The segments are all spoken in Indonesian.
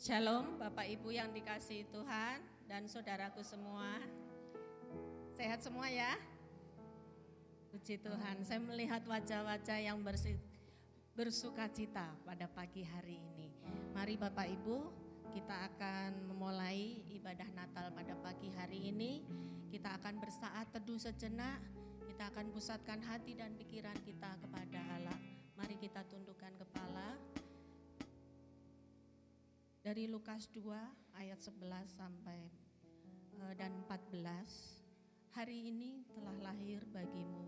Shalom Bapak Ibu yang dikasihi Tuhan dan saudaraku semua. Sehat semua ya? Puji Tuhan, saya melihat wajah-wajah yang bersuka cita pada pagi hari ini. Mari Bapak Ibu, kita akan memulai ibadah Natal pada pagi hari ini. Kita akan bersaat teduh sejenak, kita akan pusatkan hati dan pikiran kita kepada Allah. Mari kita tundukkan kepala. Dari Lukas 2 ayat 11 sampai dan 14. Hari ini telah lahir bagimu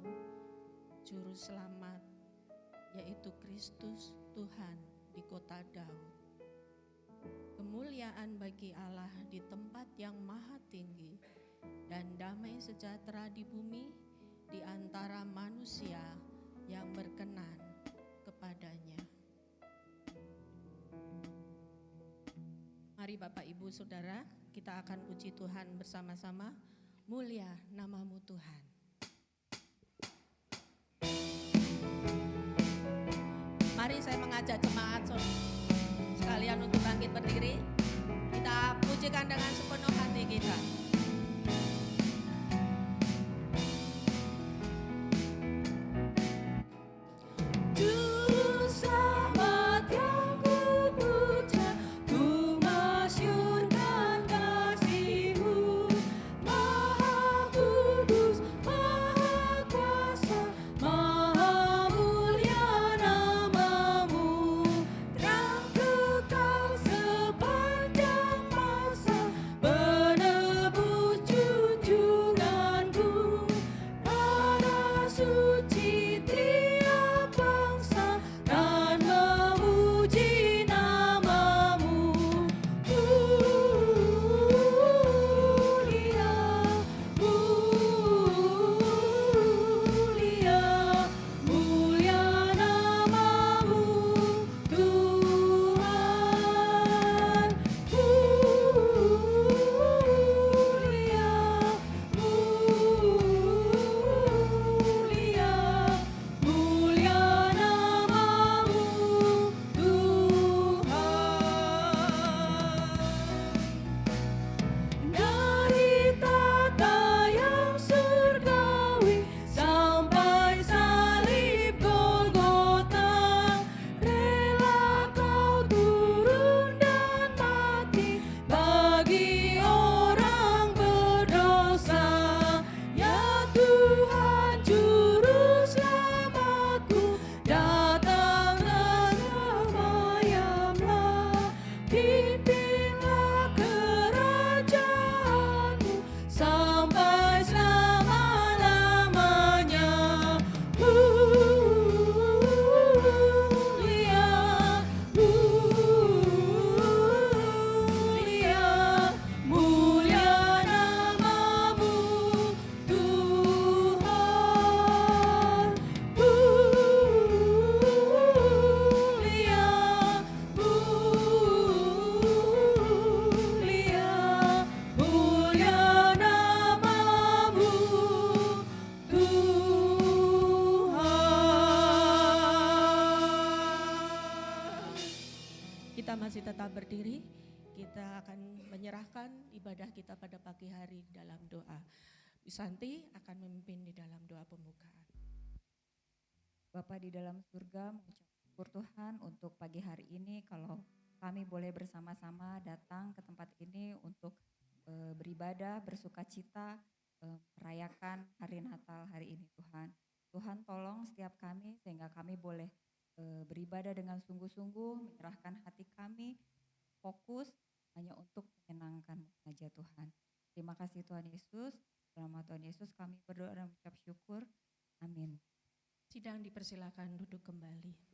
juru selamat, yaitu Kristus Tuhan di kota Daud. Kemuliaan bagi Allah di tempat yang maha tinggi dan damai sejahtera di bumi di antara manusia yang berkenan kepadanya. Mari Bapak Ibu Saudara, kita akan puji Tuhan bersama-sama. Mulia namamu Tuhan. Mari saya mengajak jemaat sekalian untuk bangkit berdiri. Kita pujikan dengan sepenuh hati kita. Masih tetap berdiri, kita akan menyerahkan ibadah kita pada pagi hari dalam doa. Wisanti akan memimpin di dalam doa pembukaan. Bapa di dalam surga, mengucap syukur Tuhan untuk pagi hari ini kalau kami boleh bersama-sama datang ke tempat ini untuk beribadah, bersuka cita, merayakan hari Natal hari ini Tuhan. Tuhan tolong setiap kami sehingga kami boleh beribadah dengan sungguh-sungguh, menyerahkan hati kami, fokus hanya untuk menyenangkan saja Tuhan. Terima kasih Tuhan Yesus, dalam nama Tuhan Yesus kami berdoa dan mengucap syukur. Amin. Sidang dipersilakan duduk kembali.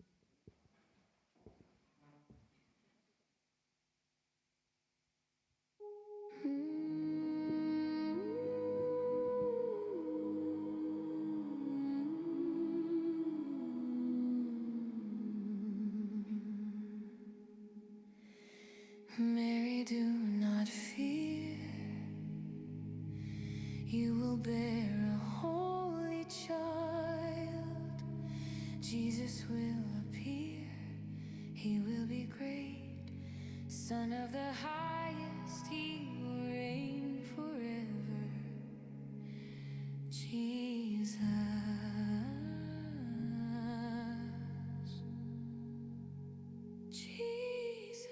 Mary, do not fear. You will bear a holy child. Jesus will appear. He will be great. Son of the highest, he will reign forever. Jesus, Jesus,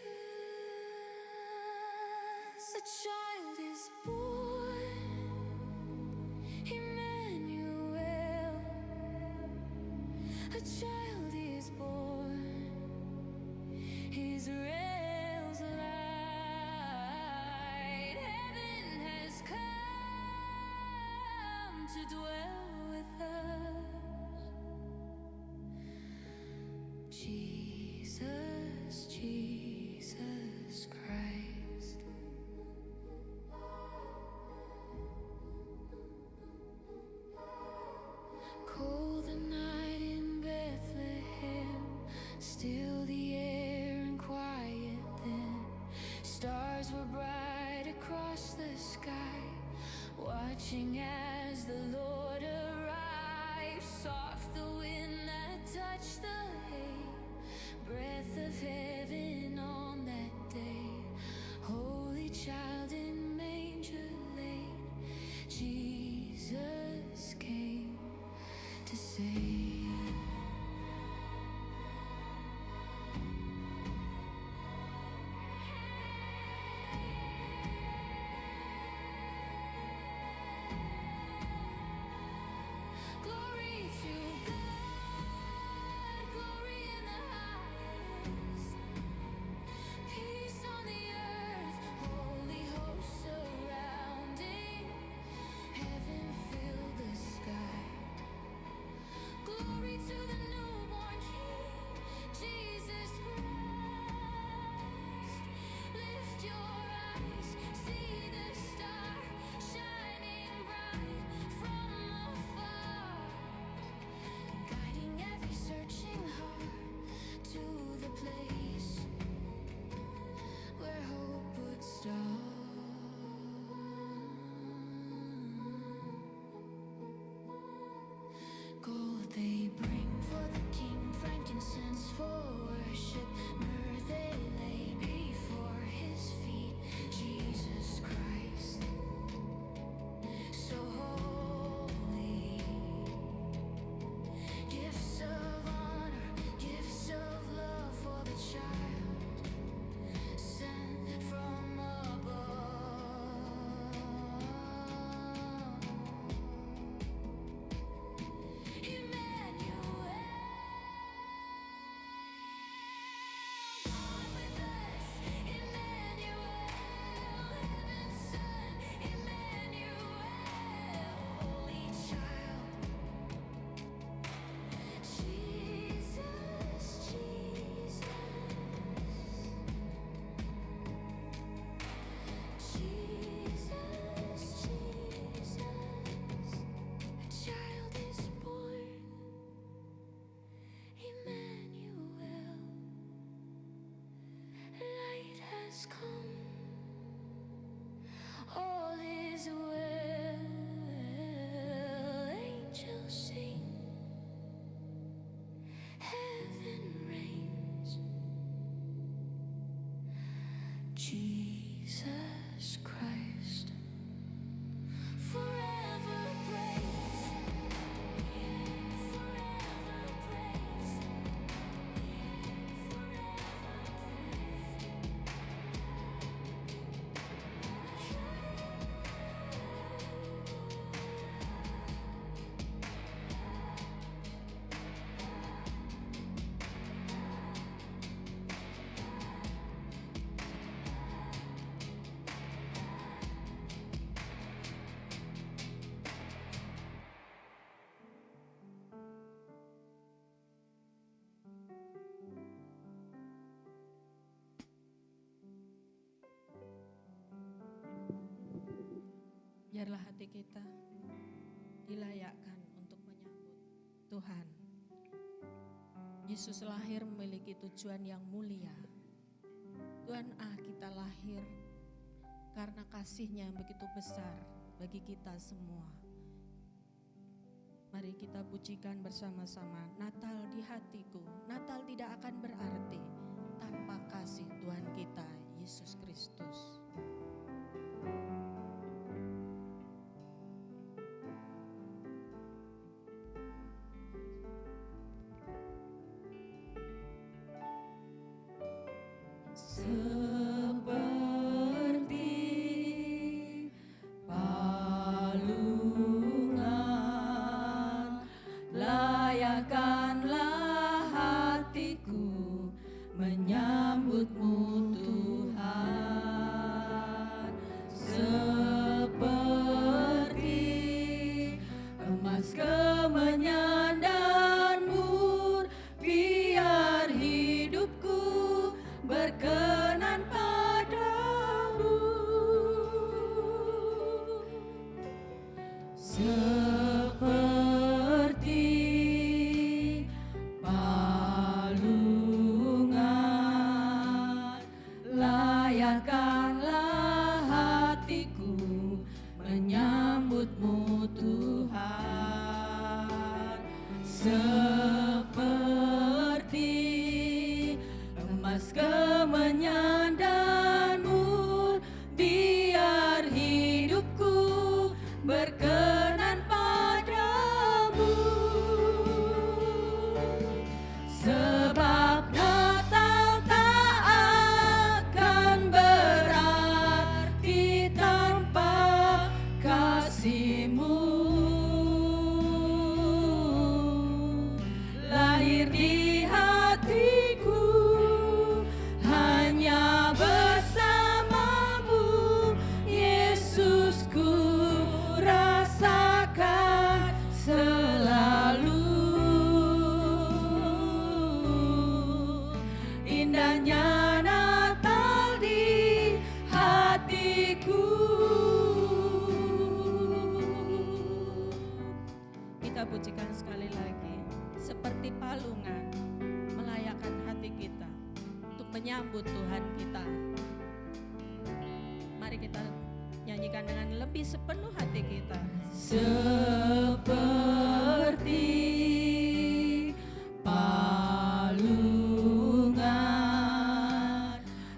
a child is born, Emmanuel, a child is born, Israel's light. Heaven has come to dwell with us. Jesus, Jesus Christ. Cold the night in Bethlehem, still the air and quiet then. Stars were bright across the sky, watching as the Lord arrived. Soft the wind that touched the hay, breath of heaven on that day. Holy child in manger laid, Jesus came to save. Glory to God, glory in the highest, peace on the earth, holy hosts surrounding, heaven fill the sky. Glory to the newborn King, Jesus Christ. Lift your eyes, see the star shining bright from afar, guiding every searching heart to the place where hope would start. Gold they bring for the king, frankincense for worship, myrrh they lay before his feet. Jesus Christ, so holy. Gifts of honor, gifts of love for the child sent from above. Emmanuel, God with us. Emmanuel, heaven's Son. Emmanuel, Holy Child. Jesus, Jesus, Jesus, Jesus. A child is born, Emmanuel. Light has come, all is well. Angels sing, heaven reigns. Jesus Christ, forever praise, forever praise, Biarlah hati kita dilayakkan untuk menyambut Tuhan. Yesus lahir memiliki tujuan yang mulia. Tuhan kita lahir karena kasih-Nya yang begitu besar bagi kita semua. Mari kita pujikan bersama-sama. Natal di hatiku, Natal tidak akan berarti tanpa kasih Tuhan kita, Yesus Kristus. Seperti palungan, layakkanlah hatiku menyambutmu Tuhan. Seperti emas kemenyan dan mur, biar hidupku berkenan padamu. Seperti palungan, layakkanlah hatiku menyambutmu Tuhan. Seperti emas kemenyan dan mur, biar hidupku berkenan padamu. Sebab Natal tak akan berarti tanpa kasih-Mu. Lahir di hatiku hanya bersamamu, Yesus, ku rasakan selalu. Indahnya Natal di hatiku. Kita pujikan sekali lagi. Seperti palungan melayakkan hati kita untuk menyambut Tuhan kita. Mari kita nyanyikan dengan lebih sepenuh hati kita. Seperti palungan,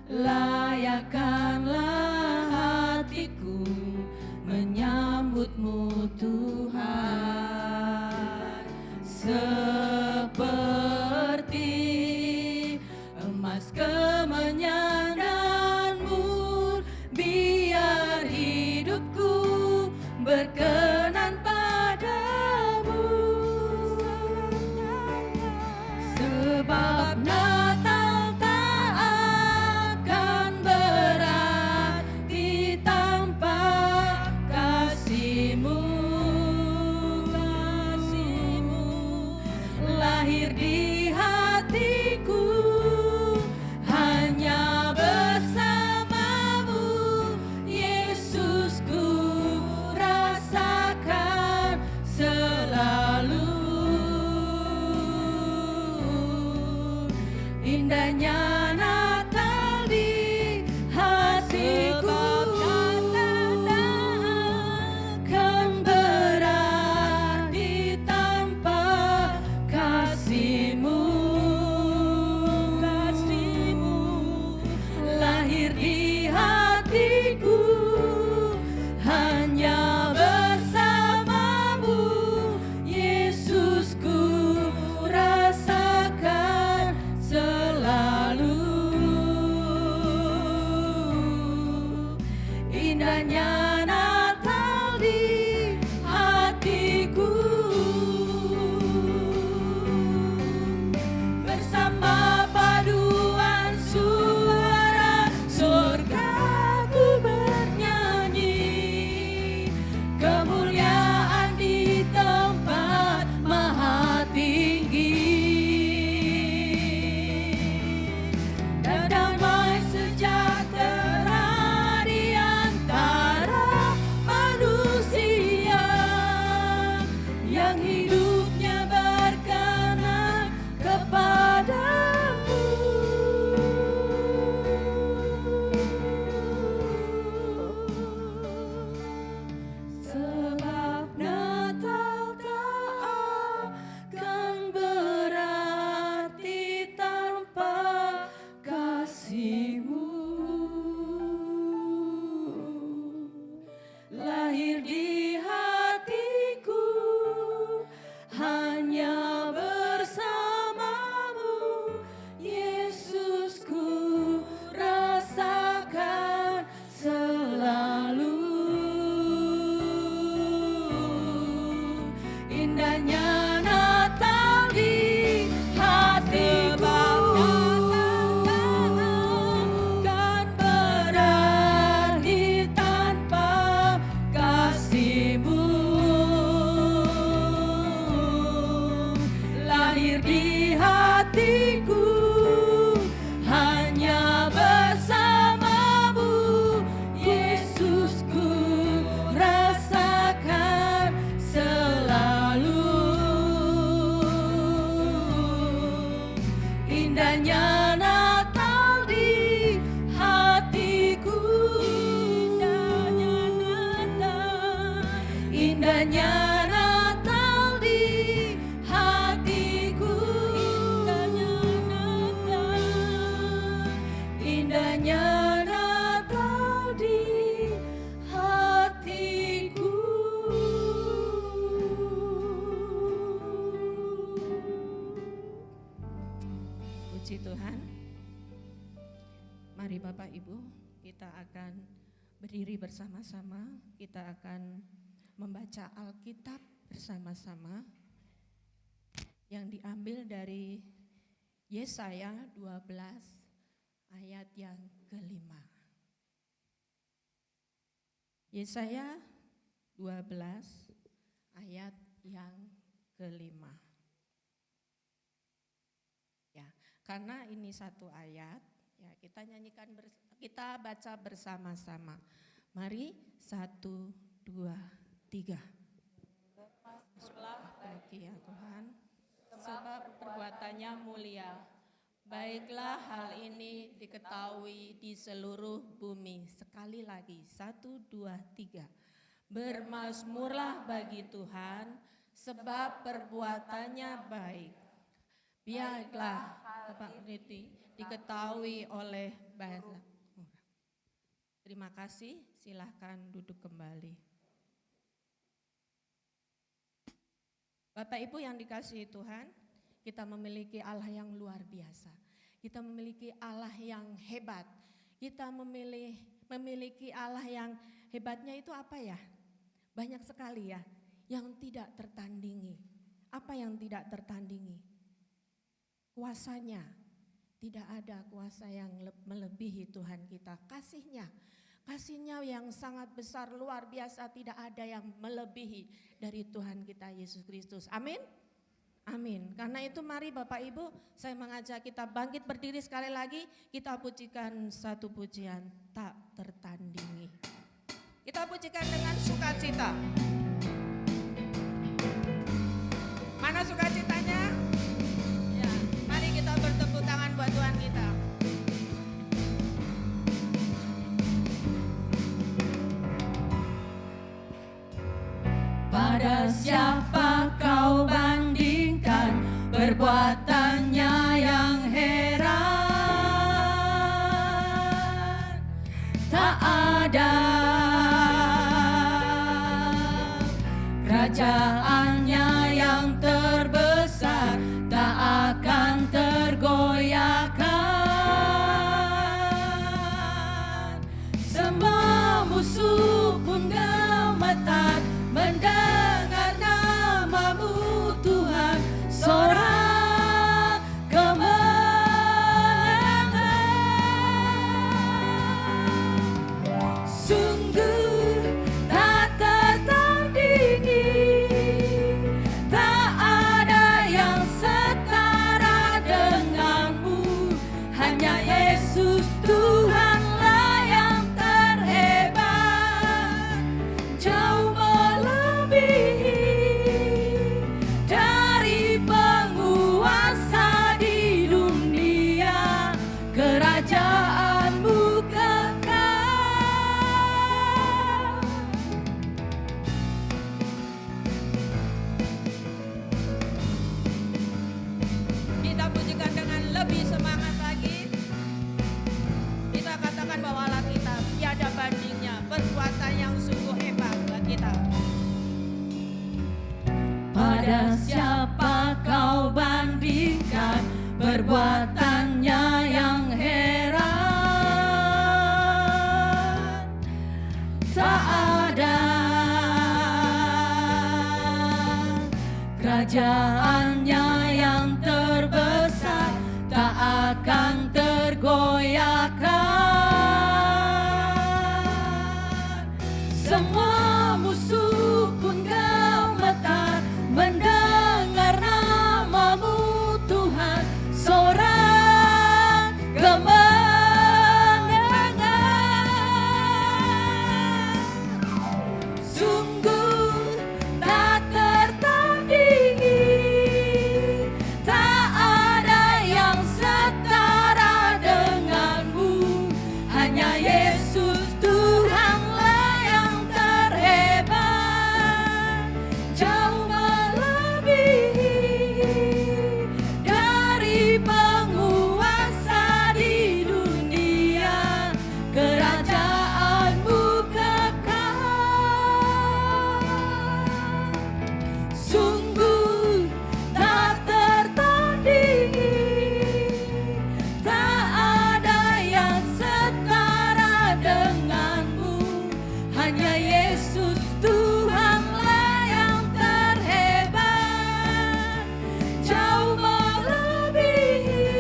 layakkanlah hatiku menyambutmu Tuhan. Seperti emas kemenyan dan mur, biar hidupku berkenan padamu. Sebab Natal tak akan berarti tanpa kasih-Mu. Lahir di hatiku hanya bersamamu, Yesus, ku rasakan selalu. Indahnya Natal di hatiku akan berarti tanpa kasih-Mu. Lahir di hatiku hanya bersamamu, Yesus, ku rasakan selalu. Indahnya Natal di hatiku. Bersama paduan suara surga ku bernyanyi, lahir di hatiku hanya bersamamu, Yesus ku rasakan selalu. Indahnya Natal di hatiku, kan berarti tanpa kasih-Mu. Lahir di hatiku hanya bersamamu, Yesus ku rasakan selalu. Indahnya Natal di hatiku, indahnya Natal di hatiku, indahnya Natal di hatiku. Puji Tuhan. Mari Bapak Ibu, kita akan berdiri bersama-sama, kita akan membaca Alkitab bersama-sama yang diambil dari Yesaya 12 ayat yang kelima. Yesaya 12 ayat yang kelima. Ya, karena ini satu ayat, ya kita nyanyikan, kita baca bersama-sama. Mari 1, 2, 3. Bagi ya Tuhan, sebab perbuatannya mulia. Baiklah hal ini diketahui di seluruh bumi. Sekali lagi, 1, 2, 3. Bermazmurlah bagi Tuhan, sebab perbuatannya baik. Biarlah Bapak Riti diketahui oleh banyak. Terima kasih, silahkan duduk kembali. Bapak Ibu yang dikasihi Tuhan, kita memiliki Allah yang luar biasa. Kita memiliki Allah yang hebat. Kita memiliki Allah yang hebatnya itu apa ya? Banyak sekali ya, yang tidak tertandingi. Apa yang tidak tertandingi? Kuasanya. Tidak ada kuasa yang melebihi Tuhan kita. Kasihnya yang sangat besar, luar biasa, tidak ada yang melebihi dari Tuhan kita Yesus Kristus. Amin. Amin. Karena itu mari Bapak Ibu, saya mengajak kita bangkit berdiri sekali lagi, kita pujikan satu pujian tak tertandingi. Kita pujikan dengan sukacita. Mana sukacitanya? Ya, mari kita bertepuk tangan buat Tuhan kita. Pada siapa kau bandingkan perbuatannya yang heran? Tak ada kerajaannya yang terbesar, tak akan tergoyahkan. Semua musuh pun gemetar mendengar namamu Tuhan, sorak kemenangan. Sungguh tak tertandingi ada siapa kau bandingkan perbuatannya yang heran. Tak ada kerajaannya yang terbesar, tak akan tergoyahkan. Semua musuh pun gemetar mendengar namamu Tuhan. Sorak kemenangan, sungguh tak tertandingi, tak ada yang setara denganmu. Hanya Yesus Tuhanlah yang terhebat, jauh melebihi dari penguasa di dunia. Kerajaanmu kekal, sungguh tak tertandingi, tak ada yang setara denganmu. Hanya Yesus Tuhanlah yang terhebat, jauh melebihi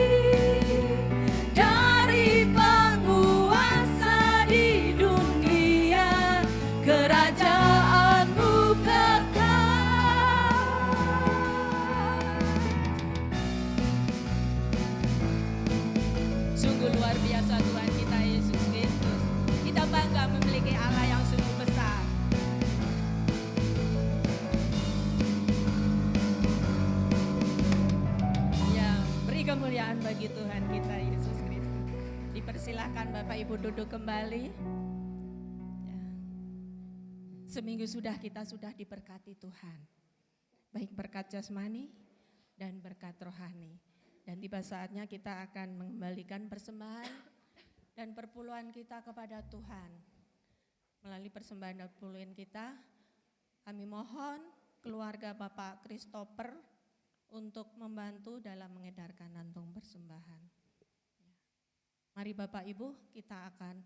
dari penguasa di dunia. Kerajaanmu kekal. Sungguh luar biasa Tuhan kita Yesus Kristus. Kita bangga memiliki Allah yang sungguh besar. Ya, beri kemuliaan bagi Tuhan kita Yesus Kristus. Dipersilahkan Bapak Ibu duduk kembali. Ya. Seminggu sudah kita sudah diberkati Tuhan. Baik berkat jasmani dan berkat rohani. Dan tiba saatnya kita akan mengembalikan persembahan dan perpuluhan kita kepada Tuhan. Melalui persembahan dan perpuluhan kita, kami mohon keluarga Bapak Christopher untuk membantu dalam mengedarkan kantung persembahan. Mari Bapak Ibu, kita akan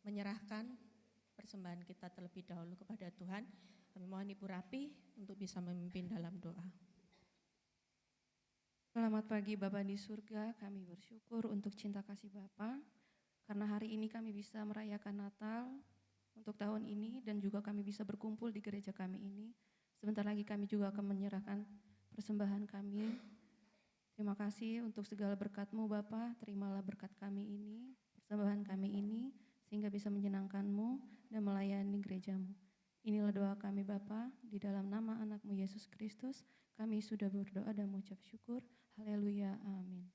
menyerahkan persembahan kita terlebih dahulu kepada Tuhan. Kami mohon Ibu Rapi untuk bisa memimpin dalam doa. Selamat pagi Bapa di surga, kami bersyukur untuk cinta kasih Bapa, karena hari ini kami bisa merayakan Natal untuk tahun ini dan juga kami bisa berkumpul di gereja kami ini. Sebentar lagi kami juga akan menyerahkan persembahan kami. Terima kasih untuk segala berkat-Mu Bapa, terimalah berkat kami ini, persembahan kami ini, sehingga bisa menyenangkan-Mu dan melayani gereja-Mu. Inilah doa kami Bapa, di dalam nama anak-Mu Yesus Kristus, kami sudah berdoa dan mengucap syukur. Haleluya, amin.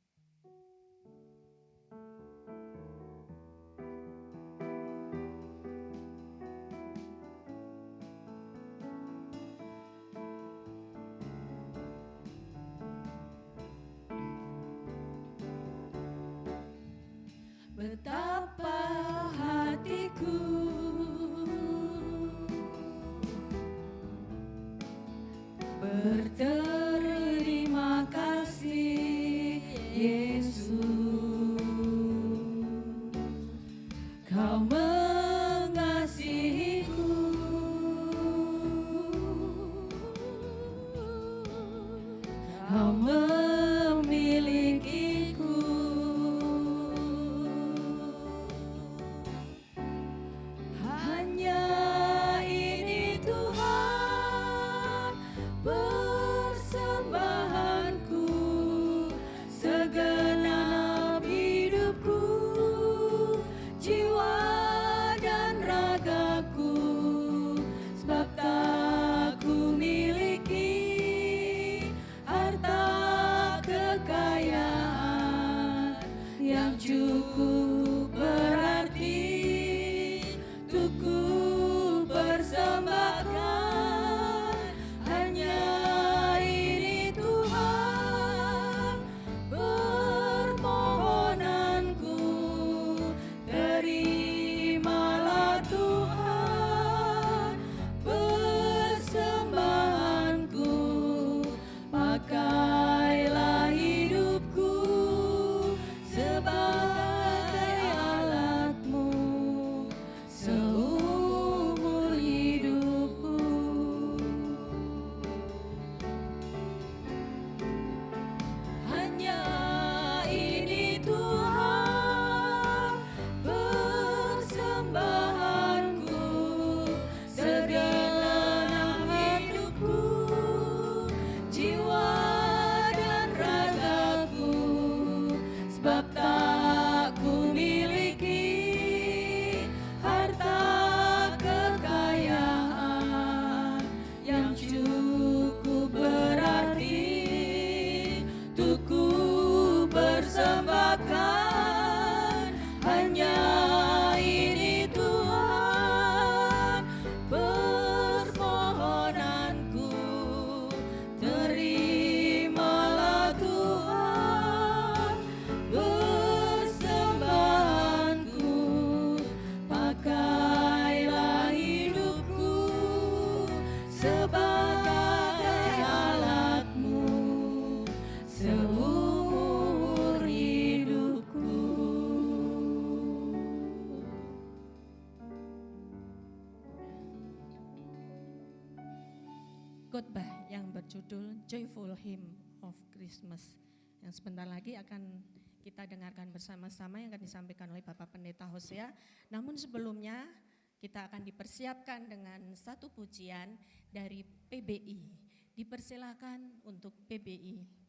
Betapa hatiku berterima kasih Yesus, Kau mengasihiku, Kau memilikiku. Hanya ini Tuhan persembahanku, segenap hidupku, jiwa dan ragaku, sebab tak ku miliki harta sebagai alatmu seumur hidupku. Khotbah yang berjudul Joyful Hymn of Christmas yang sebentar lagi akan kita dengarkan bersama-sama yang akan disampaikan oleh Bapak Pendeta Hosea. Namun sebelumnya kita akan dipersiapkan dengan satu pujian dari PBI. Dipersilakan untuk PBI.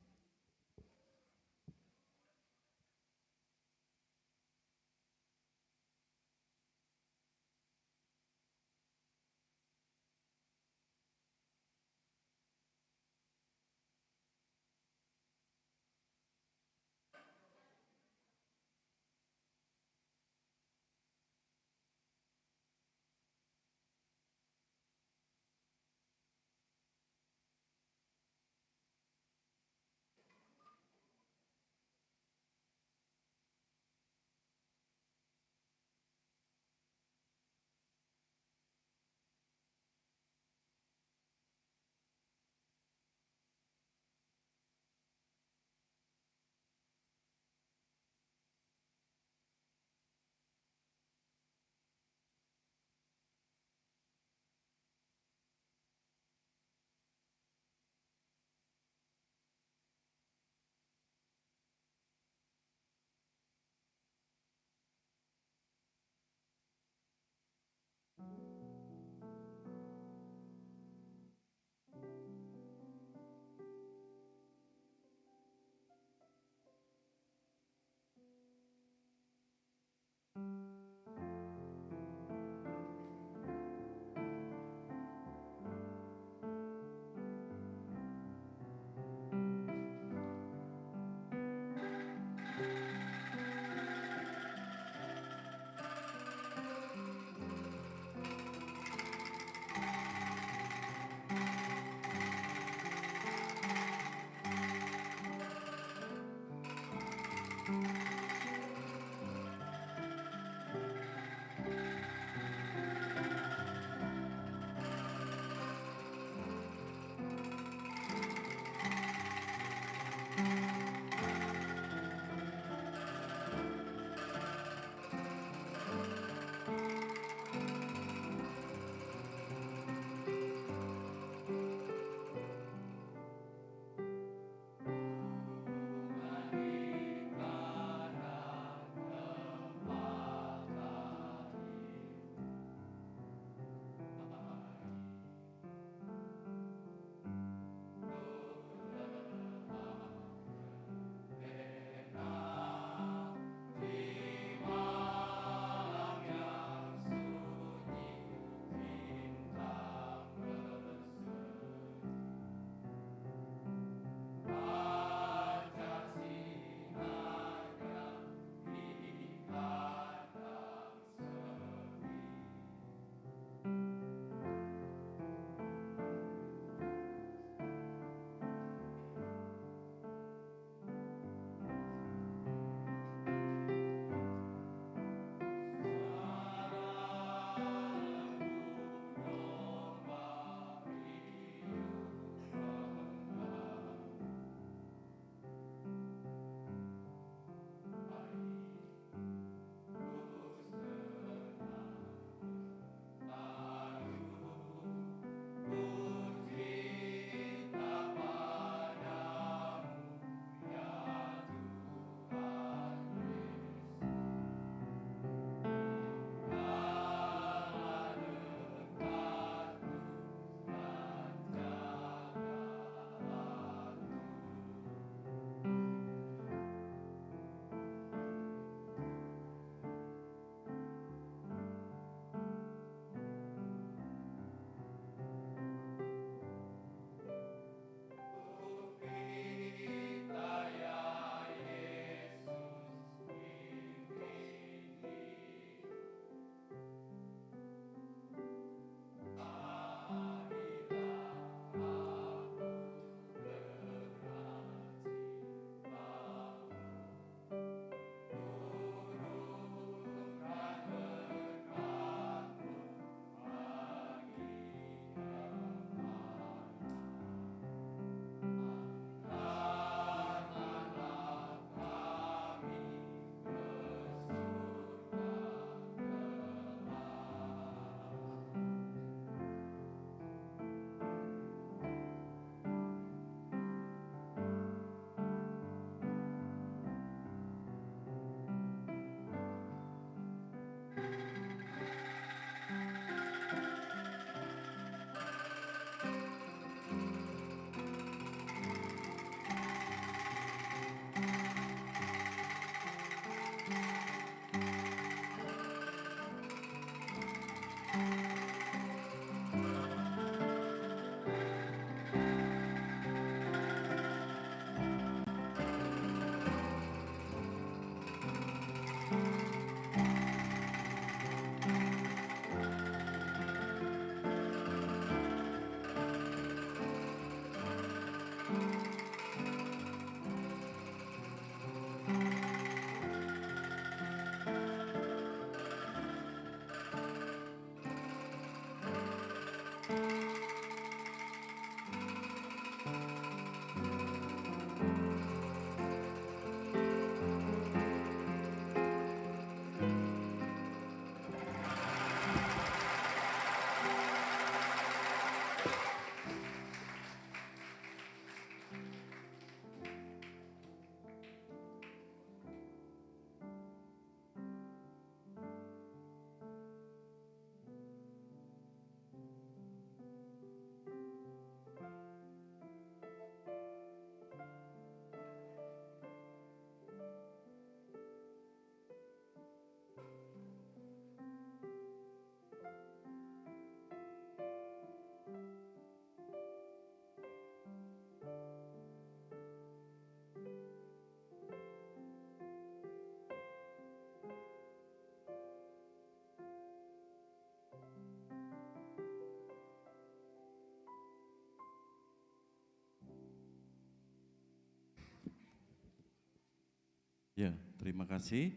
Ya, terima kasih.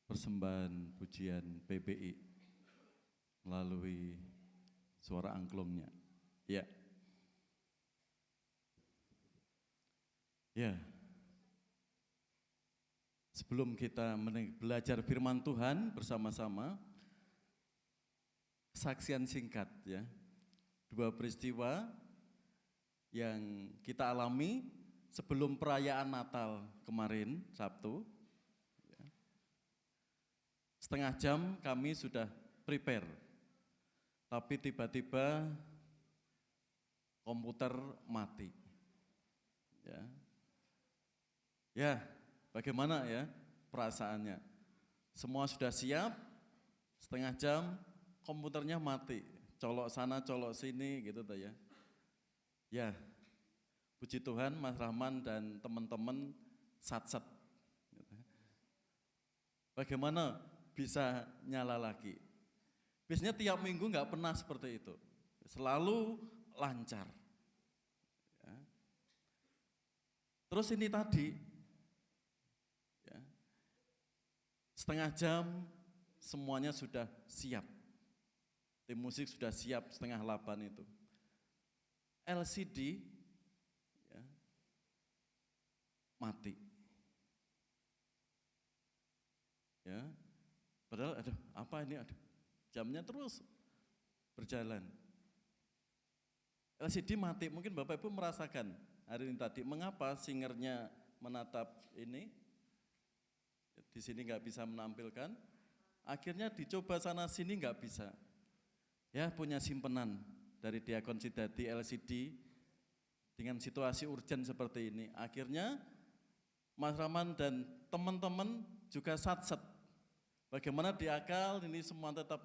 Persembahan pujian PBI melalui suara angklungnya. Ya. Ya. Sebelum kita belajar firman Tuhan bersama-sama, kesaksian singkat ya. 2 peristiwa yang kita alami sebelum perayaan Natal kemarin, Sabtu. Setengah jam kami sudah prepare, tapi tiba-tiba komputer mati. Ya, bagaimana ya perasaannya? Semua sudah siap, setengah jam komputernya mati, colok sana, colok sini gitu tuh ya. Ya, puji Tuhan Mas Rahman dan teman-teman sat-sat. Bagaimana bisa nyala lagi? Biasanya tiap minggu nggak pernah seperti itu, selalu lancar. Ya. Terus ini tadi, ya, setengah jam semuanya sudah siap. Tim musik sudah siap setengah 8 itu. LCD ya, mati. Ya, padahal aduh apa ini, aduh jamnya terus berjalan. LCD mati, mungkin Bapak Ibu merasakan hari ini tadi, mengapa singernya menatap ini, di sini nggak bisa menampilkan, akhirnya dicoba sana sini nggak bisa. Ya punya simpenan dari Diakon Sidati LCD dengan situasi urgent seperti ini. Akhirnya Mas Rahman dan teman-teman juga sat-sat. Bagaimana di akal ini semua tetap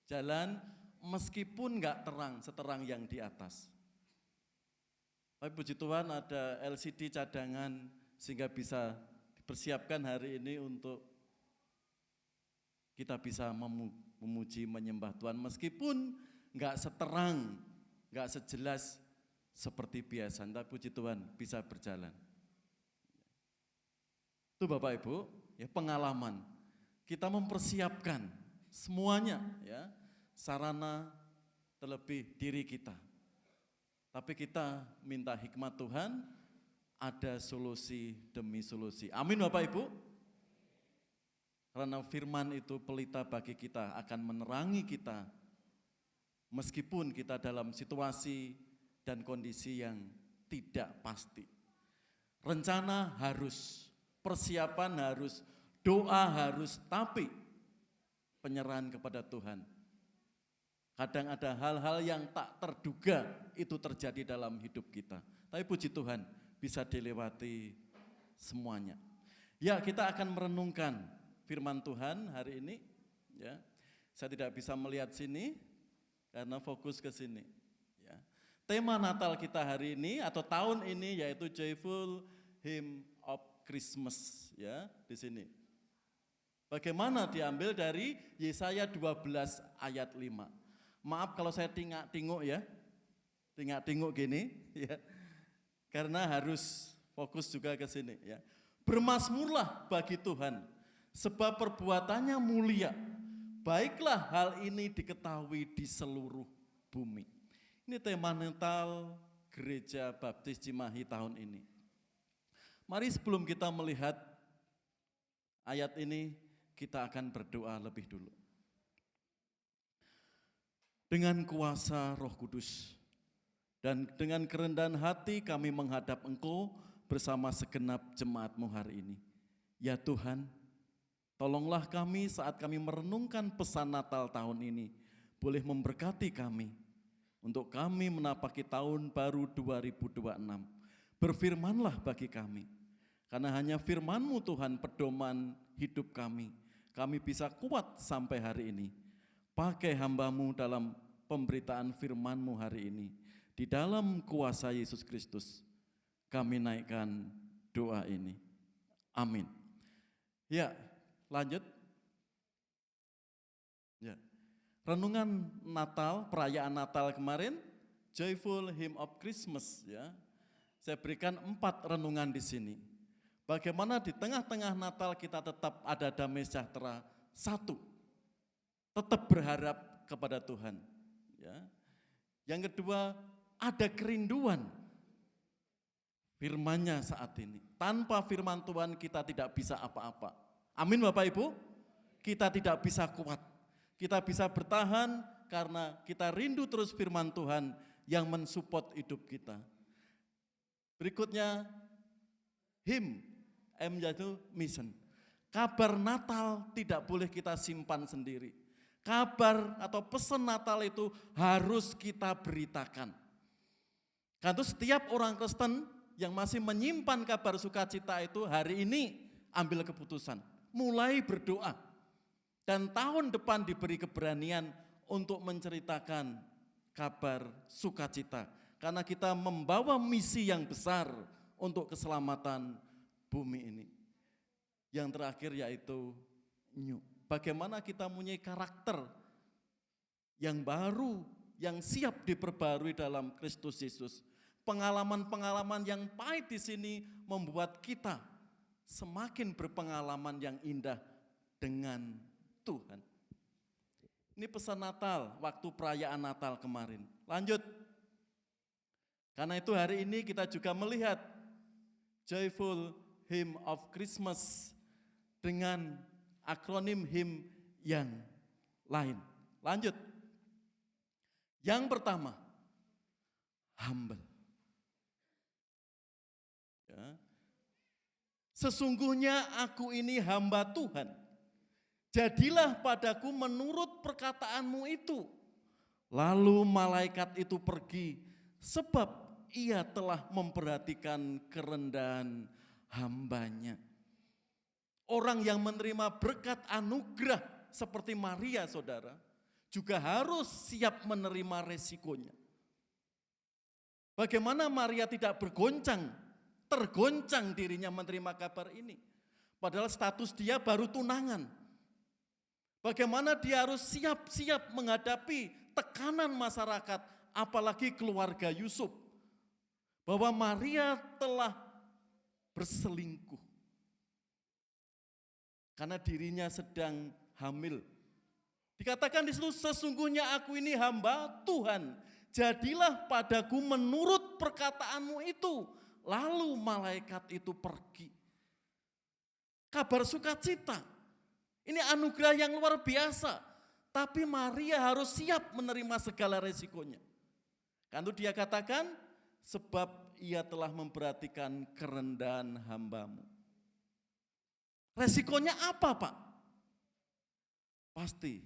jalan meskipun nggak terang seterang yang di atas. Tapi puji Tuhan ada LCD cadangan sehingga bisa dipersiapkan hari ini untuk kita bisa memuji menyembah Tuhan meskipun nggak seterang, nggak sejelas seperti biasa. Tapi puji Tuhan bisa berjalan. Itu Bapak Ibu, ya pengalaman. Kita mempersiapkan semuanya ya, sarana terlebih diri kita. Tapi kita minta hikmat Tuhan, ada solusi demi solusi. Amin Bapak Ibu. Karena firman itu pelita bagi kita, akan menerangi kita. Meskipun kita dalam situasi dan kondisi yang tidak pasti. Rencana harus, persiapan harus, doa harus, tapi penyerahan kepada Tuhan. Kadang ada hal-hal yang tak terduga itu terjadi dalam hidup kita. Tapi puji Tuhan bisa dilewati semuanya. Ya, kita akan merenungkan firman Tuhan hari ini. Ya, saya tidak bisa melihat sini karena fokus ke sini. Ya. Tema Natal kita hari ini atau tahun ini yaitu Joyful Hymn of Christmas. Ya, di sini. Bagaimana diambil dari Yesaya 12 ayat 5. Maaf kalau saya tinguk ya, tinguk gini ya, karena harus fokus juga ke sini ya. Bermazmurlah bagi Tuhan, sebab perbuatannya mulia, baiklah hal ini diketahui di seluruh bumi. Ini tema Natal Gereja Baptis Cimahi tahun ini. Mari sebelum kita melihat ayat ini, kita akan berdoa lebih dulu. Dengan kuasa Roh Kudus dan dengan kerendahan hati kami menghadap Engkau bersama segenap jemaat-Mu hari ini. Ya Tuhan, tolonglah kami saat kami merenungkan pesan Natal tahun ini, boleh memberkati kami untuk kami menapaki tahun baru 2026. Berfirmanlah bagi kami, karena hanya firman-Mu Tuhan pedoman hidup kami bisa kuat sampai hari ini. Pakai hamba-Mu dalam pemberitaan firman-Mu hari ini. Di dalam kuasa Yesus Kristus, kami naikkan doa ini. Amin. Ya, lanjut. Ya. Renungan Natal, perayaan Natal kemarin, Joyful Hymn of Christmas. Ya. Saya berikan 4 renungan di sini. Bagaimana di tengah-tengah Natal kita tetap ada damai sejahtera, satu, tetap berharap kepada Tuhan. Ya. Yang kedua, ada kerinduan firman-Nya saat ini. Tanpa firman Tuhan kita tidak bisa apa-apa. Amin Bapak Ibu. Kita tidak bisa kuat. Kita bisa bertahan karena kita rindu terus firman Tuhan yang mensupport hidup kita. Berikutnya, him, M yaitu mission. Kabar Natal tidak boleh kita simpan sendiri. Kabar atau pesan Natal itu harus kita beritakan. Karena itu setiap orang Kristen yang masih menyimpan kabar sukacita itu hari ini ambil keputusan. Mulai berdoa. Dan tahun depan diberi keberanian untuk menceritakan kabar sukacita. Karena kita membawa misi yang besar untuk keselamatan bumi ini. Yang terakhir yaitu new. Bagaimana kita mempunyai karakter yang baru, yang siap diperbarui dalam Kristus Yesus. Pengalaman-pengalaman yang pahit di sini membuat kita semakin berpengalaman yang indah dengan Tuhan. Ini pesan Natal, waktu perayaan Natal kemarin. Lanjut. Karena itu hari ini kita juga melihat Joyful Hymn of Christmas dengan akronim hymn yang lain. Lanjut. Yang pertama, humble. Ya. Sesungguhnya aku ini hamba Tuhan. Jadilah padaku menurut perkataanmu itu. Lalu malaikat itu pergi, sebab ia telah memperhatikan kerendahan hambanya. Orang yang menerima berkat anugerah seperti Maria, saudara, juga harus siap menerima resikonya. Bagaimana Maria tidak tergoncang dirinya menerima kabar ini. Padahal status dia baru tunangan. Bagaimana dia harus siap-siap menghadapi tekanan masyarakat, apalagi keluarga Yusuf. Bahwa Maria telah berselingkuh. Karena dirinya sedang hamil. Dikatakan di situ, sesungguhnya aku ini hamba Tuhan. Jadilah padaku menurut perkataanmu itu. Lalu malaikat itu pergi. Kabar sukacita. Ini anugerah yang luar biasa. Tapi Maria harus siap menerima segala resikonya. Kan itu dia katakan, sebab ia telah memperhatikan kerendahan hambamu. Resikonya apa, Pak? Pasti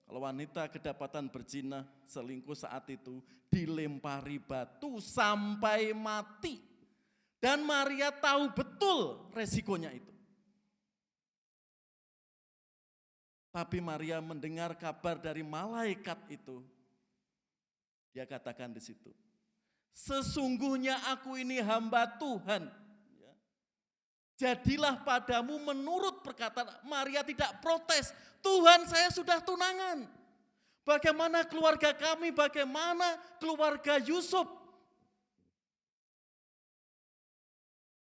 kalau wanita kedapatan berzina, selingkuh saat itu dilempari batu sampai mati. Dan Maria tahu betul resikonya itu. Tapi Maria mendengar kabar dari malaikat itu. Dia katakan di situ, sesungguhnya aku ini hamba Tuhan. Jadilah padamu menurut perkataan. Maria tidak protes. Tuhan, saya sudah tunangan. Bagaimana keluarga kami, bagaimana keluarga Yusuf?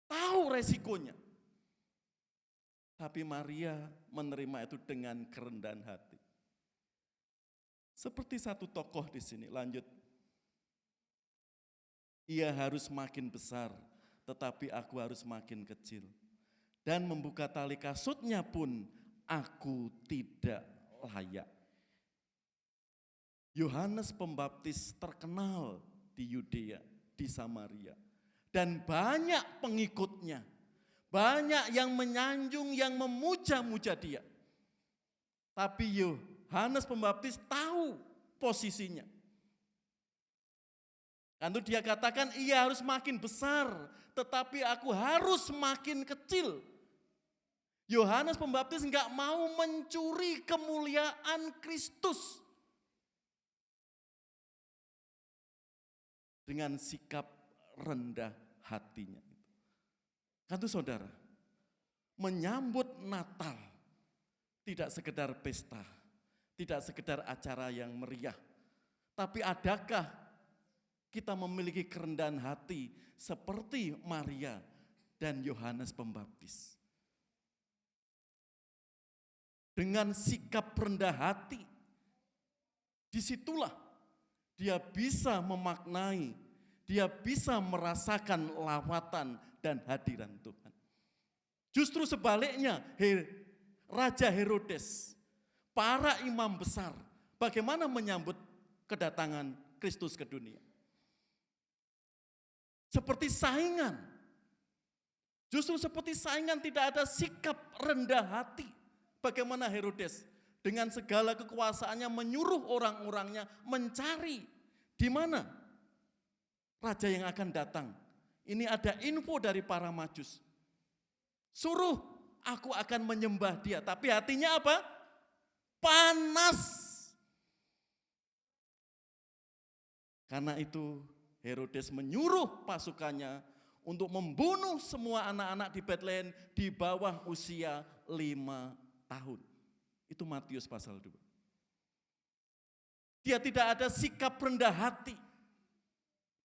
Tahu resikonya. Tapi Maria menerima itu dengan kerendahan hati. Seperti satu tokoh di sini, lanjut. Ia harus makin besar, tetapi aku harus makin kecil. Dan membuka tali kasutnya pun aku tidak layak. Yohanes Pembaptis terkenal di Yudea, di Samaria. Dan banyak pengikutnya. Banyak yang menyanjung, yang memuja-muja dia. Tapi Yohanes Pembaptis tahu posisinya. Lalu dia katakan, ia harus makin besar, tetapi aku harus makin kecil. Yohanes Pembaptis enggak mau mencuri kemuliaan Kristus. Dengan sikap rendah hatinya. Kan itu saudara, menyambut Natal tidak sekedar pesta, tidak sekedar acara yang meriah. Tapi adakah kita memiliki kerendahan hati seperti Maria dan Yohanes Pembaptis. Dengan sikap rendah hati, disitulah dia bisa memaknai, dia bisa merasakan lawatan dan hadiran Tuhan. Justru sebaliknya, Raja Herodes, para imam besar, bagaimana menyambut kedatangan Kristus ke dunia? Seperti saingan. Justru seperti saingan, tidak ada sikap rendah hati. Bagaimana Herodes dengan segala kekuasaannya menyuruh orang-orangnya mencari di mana raja yang akan datang. Ini ada info dari para majus. Suruh, aku akan menyembah dia. Tapi hatinya apa? Panas. Karena itu Herodes menyuruh pasukannya untuk membunuh semua anak-anak di Betlehem di bawah usia 5 tahun. Itu Matius pasal 2. Dia tidak ada sikap rendah hati.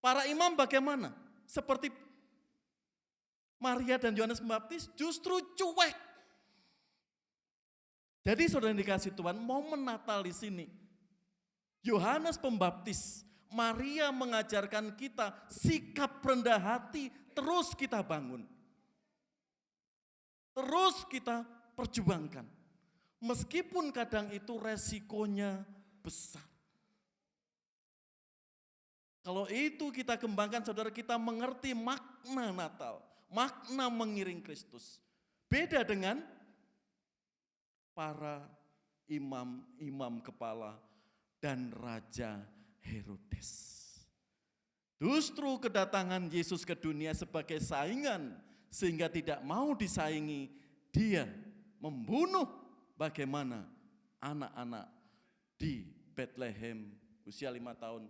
Para imam bagaimana? Seperti Maria dan Yohanes Pembaptis justru cuek. Jadi saudara yang dikasih Tuhan, momen Natal di sini, Yohanes Pembaptis, Maria mengajarkan kita sikap rendah hati terus kita bangun. Terus kita perjuangkan. Meskipun kadang itu resikonya besar. Kalau itu kita kembangkan, saudara, kita mengerti makna Natal, makna mengiring Kristus. Beda dengan para imam-imam kepala dan Raja Herodes. Justru kedatangan Yesus ke dunia sebagai saingan, sehingga tidak mau disaingi, dia membunuh bagaimana anak-anak di Betlehem usia 5 tahun,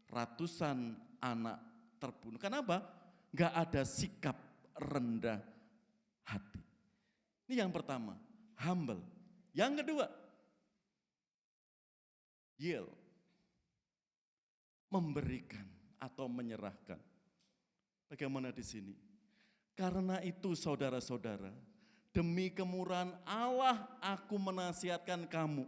ratusan anak terbunuh. Kenapa? Enggak ada sikap rendah hati. Ini yang pertama, humble. Yang kedua, yield. Memberikan atau menyerahkan. Bagaimana di sini? Karena itu saudara-saudara, demi kemurahan Allah aku menasihatkan kamu,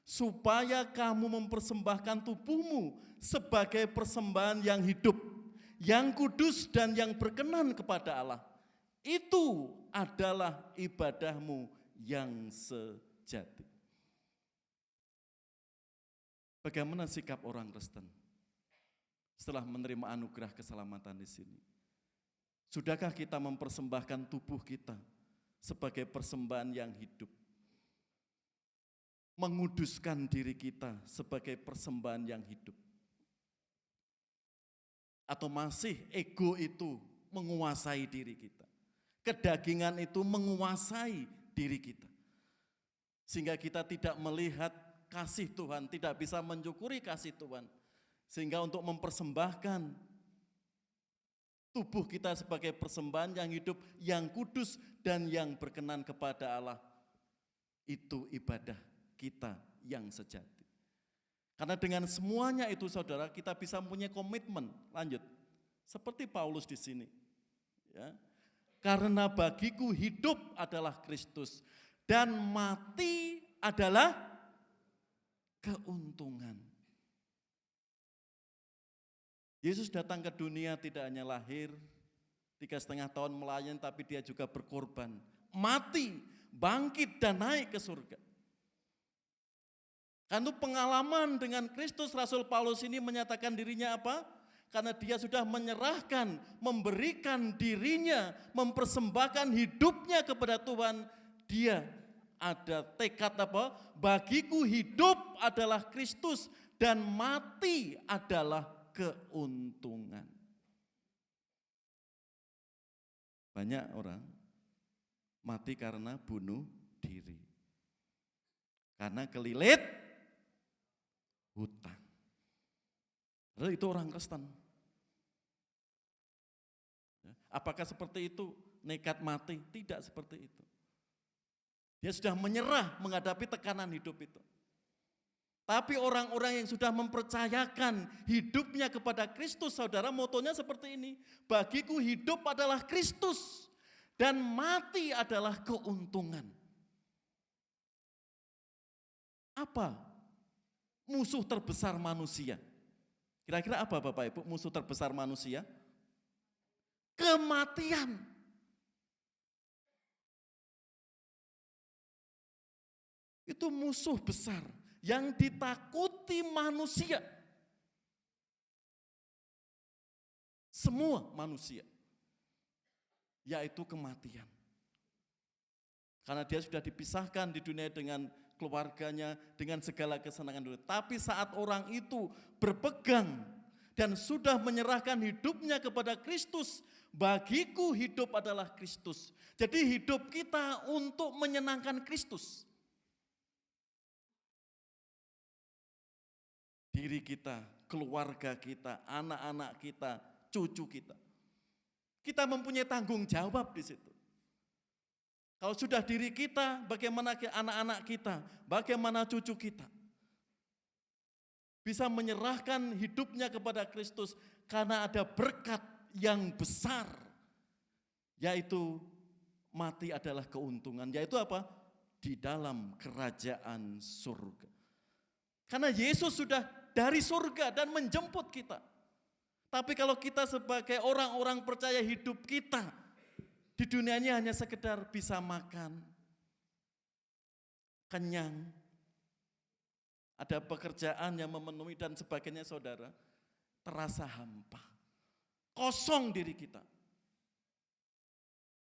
supaya kamu mempersembahkan tubuhmu sebagai persembahan yang hidup, yang kudus dan yang berkenan kepada Allah. Itu adalah ibadahmu yang sejati. Bagaimana sikap orang Kristen setelah menerima anugerah keselamatan di sini? Sudahkah kita mempersembahkan tubuh kita sebagai persembahan yang hidup? Menguduskan diri kita sebagai persembahan yang hidup? Atau masih ego itu menguasai diri kita? Kedagingan itu menguasai diri kita. Sehingga kita tidak melihat kasih Tuhan, tidak bisa mensyukuri kasih Tuhan. Sehingga untuk mempersembahkan tubuh kita sebagai persembahan yang hidup, yang kudus dan yang berkenan kepada Allah, itu ibadah kita yang sejati. Karena dengan semuanya itu saudara, kita bisa punya komitmen. Lanjut, seperti Paulus di sini. Ya. Karena bagiku hidup adalah Kristus dan mati adalah keuntungan. Yesus datang ke dunia tidak hanya lahir, 3,5 tahun melayani, tapi dia juga berkorban, mati, bangkit dan naik ke surga. Kan itu pengalaman dengan Kristus. Rasul Paulus ini menyatakan dirinya apa? Karena dia sudah menyerahkan, memberikan dirinya, mempersembahkan hidupnya kepada Tuhan. Dia ada tekad apa? Bagiku hidup adalah Kristus dan mati adalah keuntungan. Banyak orang mati karena bunuh diri. Karena kelilit hutang. Padahal itu orang Kristen. Apakah seperti itu nekat mati? Tidak seperti itu. Dia sudah menyerah menghadapi tekanan hidup itu. Tapi orang-orang yang sudah mempercayakan hidupnya kepada Kristus, saudara, motonya seperti ini. Bagiku hidup adalah Kristus Dan mati adalah keuntungan. Apa musuh terbesar manusia? Kira-kira apa Bapak Ibu musuh terbesar manusia? Kematian. Itu musuh besar yang ditakuti manusia. Semua manusia. Yaitu kematian. Karena dia sudah dipisahkan di dunia dengan keluarganya, dengan segala kesenangan dunia. Tapi saat orang itu berpegang dan sudah menyerahkan hidupnya kepada Kristus, bagiku hidup adalah Kristus. Jadi hidup kita untuk menyenangkan Kristus. Diri kita, keluarga kita, anak-anak kita, cucu kita. Kita mempunyai tanggung jawab di situ. Kalau sudah diri kita, bagaimana anak-anak kita, bagaimana cucu kita. Bisa menyerahkan hidupnya kepada Kristus karena ada berkat yang besar. Yaitu mati adalah keuntungan. Yaitu apa? Di dalam kerajaan surga. Karena Yesus sudah dari surga dan menjemput kita. Tapi kalau kita sebagai orang-orang percaya hidup kita di dunia ini hanya sekedar bisa makan, kenyang, ada pekerjaan yang memenuhi dan sebagainya saudara, terasa hampa, kosong diri kita.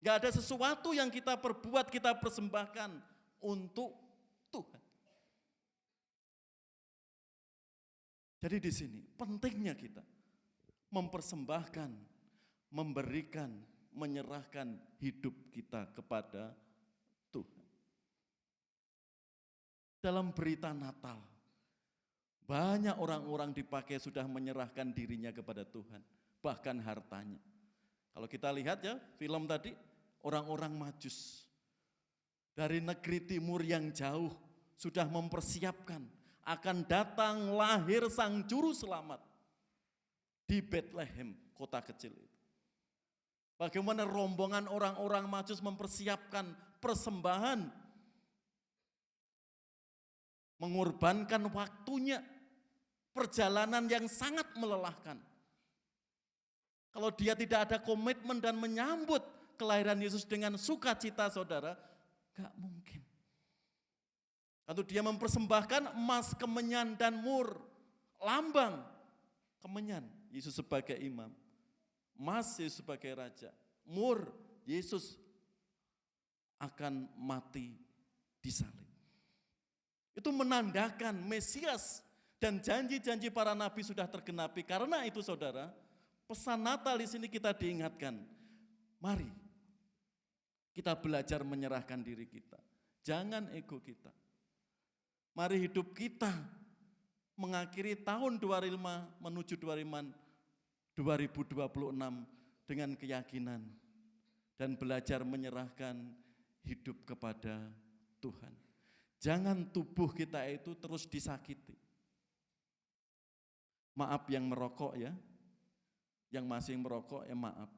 Gak ada sesuatu yang kita perbuat, kita persembahkan untuk Tuhan. Jadi di sini pentingnya kita mempersembahkan, memberikan, menyerahkan hidup kita kepada Tuhan. Dalam berita Natal, banyak orang-orang dipakai sudah menyerahkan dirinya kepada Tuhan, bahkan hartanya. Kalau kita lihat ya film tadi, orang-orang Majus dari negeri timur yang jauh sudah mempersiapkan akan datang lahir sang juru selamat di Bethlehem, kota kecil itu. Bagaimana rombongan orang-orang Majus mempersiapkan persembahan, mengorbankan waktunya, perjalanan yang sangat melelahkan. Kalau dia tidak ada komitmen dan menyambut kelahiran Yesus dengan sukacita saudara, gak mungkin. Atau dia mempersembahkan emas, kemenyan, dan mur, lambang kemenyan, Yesus sebagai imam. Emas, Yesus sebagai raja. Mur, Yesus akan mati di salib. Itu menandakan Mesias dan janji-janji para nabi sudah tergenapi. Karena itu saudara, pesan Natal di sini kita diingatkan. Mari kita belajar menyerahkan diri kita. Jangan ego kita. Mari hidup kita mengakhiri tahun 25 menuju 2026 dengan keyakinan dan belajar menyerahkan hidup kepada Tuhan. Jangan tubuh kita itu terus disakiti. Maaf yang merokok ya, yang masih merokok ya maaf.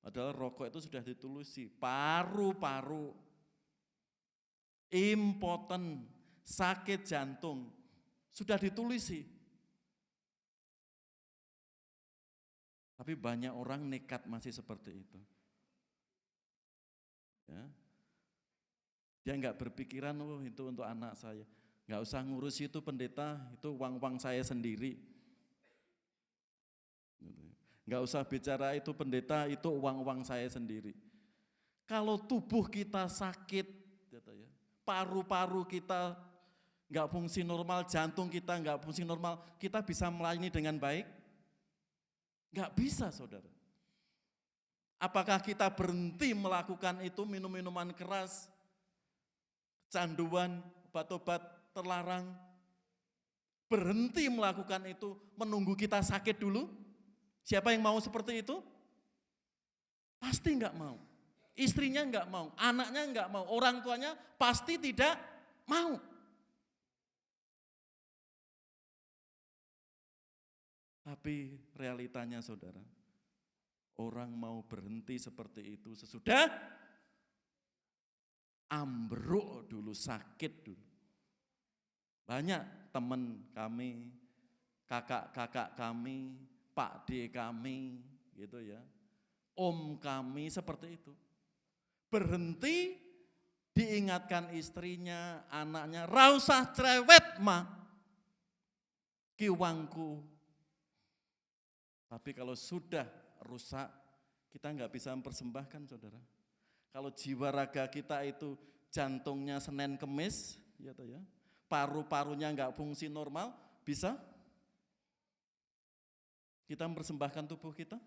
Padahal rokok itu sudah ditulis paru-paru, impoten, sakit jantung, sudah ditulis. Tapi banyak orang nekat masih seperti itu. Ya. Dia enggak berpikiran, oh itu untuk anak saya. Enggak usah ngurus itu pendeta, itu uang-uang saya sendiri. Enggak usah bicara itu pendeta, itu uang-uang saya sendiri. Kalau tubuh kita sakit, paru-paru kita enggak fungsi normal, jantung kita enggak fungsi normal, kita bisa melayani dengan baik? Enggak bisa saudara. Apakah kita berhenti melakukan itu, minum minuman keras, canduan, obat-obat terlarang, berhenti melakukan itu, menunggu kita sakit dulu? Siapa yang mau seperti itu? Pasti enggak mau. Istrinya enggak mau, anaknya enggak mau, orang tuanya pasti tidak mau. Tapi realitanya saudara, Orang mau berhenti seperti itu sesudah ambruk dulu, sakit dulu. Banyak teman kami, kakak-kakak kami, Pak D kami, gitu ya, om kami seperti itu. Berhenti, diingatkan istrinya, anaknya, ra usah cerewet mah, kiwangku. Tapi kalau sudah rusak, kita nggak bisa mempersembahkan, saudara. Kalau jiwa raga kita itu jantungnya Senin Kemis, ya toh ya, paru-parunya nggak fungsi normal, bisa kita mempersembahkan tubuh kita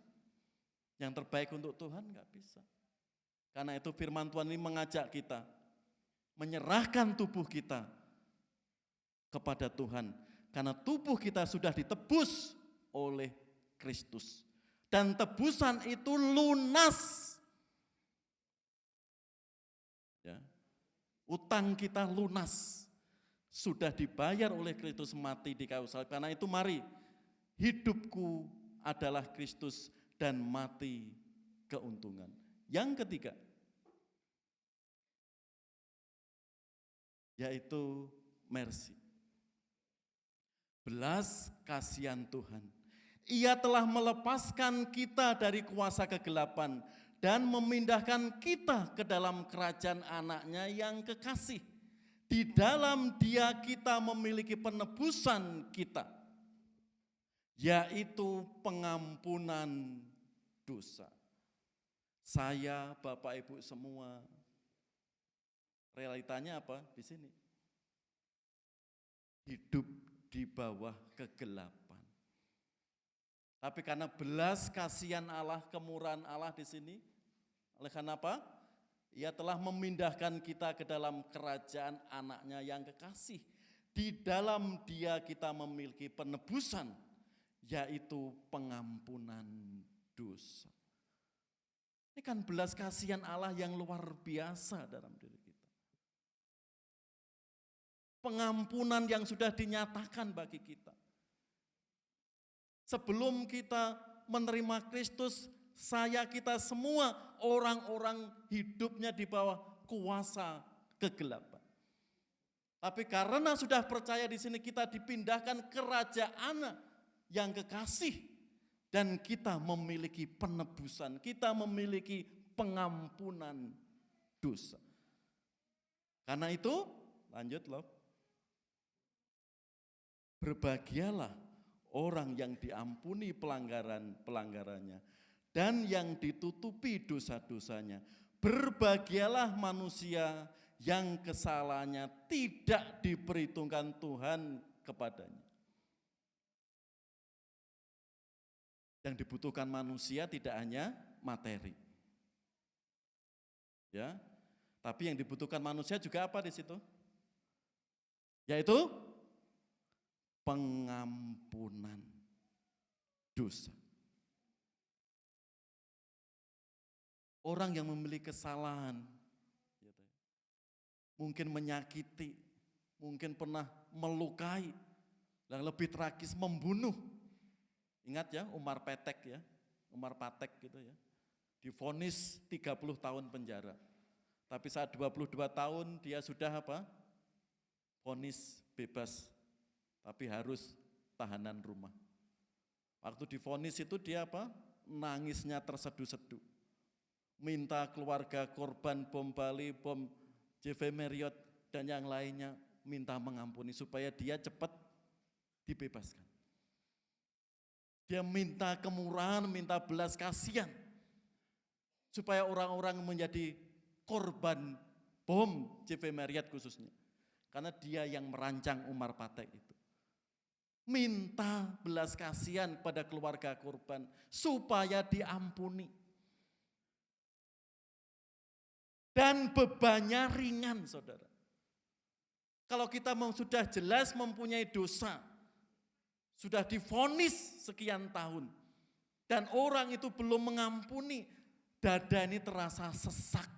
yang terbaik untuk Tuhan? Nggak bisa. Karena itu firman Tuhan ini mengajak kita menyerahkan tubuh kita kepada Tuhan. Karena tubuh kita sudah ditebus oleh Kristus. Dan tebusan itu lunas. Ya. Utang kita lunas. Sudah dibayar oleh Kristus mati di kayu salib. Karena itu mari, hidupku adalah Kristus dan mati keuntungan. Yang ketiga, yaitu mercy. Belas kasihan Tuhan. Ia telah melepaskan kita dari kuasa kegelapan dan memindahkan kita ke dalam kerajaan anaknya yang kekasih. Di dalam Dia kita memiliki penebusan kita, yaitu pengampunan dosa. Saya, Bapak Ibu semua, realitanya apa di sini? Hidup di bawah kegelapan. Tapi karena belas kasihan Allah, kemurahan Allah di sini, oleh karena apa? Ia telah memindahkan kita ke dalam kerajaan anaknya yang kekasih. Di dalam Dia kita memiliki penebusan, yaitu pengampunan dosa. Ini kan belas kasihan Allah yang luar biasa dalam diri kita. Pengampunan yang sudah dinyatakan bagi kita. Sebelum kita menerima Kristus, kita semua orang-orang hidupnya di bawah kuasa kegelapan. Tapi karena sudah percaya di sini, kita dipindahkan kerajaan yang kekasih dan kita memiliki penebusan, kita memiliki pengampunan dosa. Karena itu, lanjut loh. Berbahagialah orang yang diampuni pelanggarannya dan yang ditutupi dosa-dosanya. Berbahagialah manusia yang kesalahannya tidak diperhitungkan Tuhan kepadanya. Yang dibutuhkan manusia tidak hanya materi. Ya. Tapi yang dibutuhkan manusia juga apa di situ? Yaitu pengampunan dosa. Orang yang memiliki kesalahan, mungkin menyakiti, mungkin pernah melukai, yang lebih tragis membunuh. Ingat ya, Umar Patek gitu ya, divonis 30 tahun penjara. Tapi saat 22 tahun dia sudah vonis bebas. Tapi harus tahanan rumah. Waktu divonis itu dia nangisnya terseduh-seduh. Minta keluarga korban bom Bali, bom JV Marriott dan yang lainnya minta mengampuni supaya dia cepat dibebaskan. Dia minta kemurahan, minta belas kasihan supaya orang-orang menjadi korban bom JV Marriott khususnya. Karena dia yang merancang Umar Patek itu. Minta belas kasihan kepada keluarga korban supaya diampuni. Dan bebannya ringan, saudara. Kalau kita sudah jelas mempunyai dosa, sudah divonis sekian tahun, dan orang itu belum mengampuni, dada ini terasa sesak.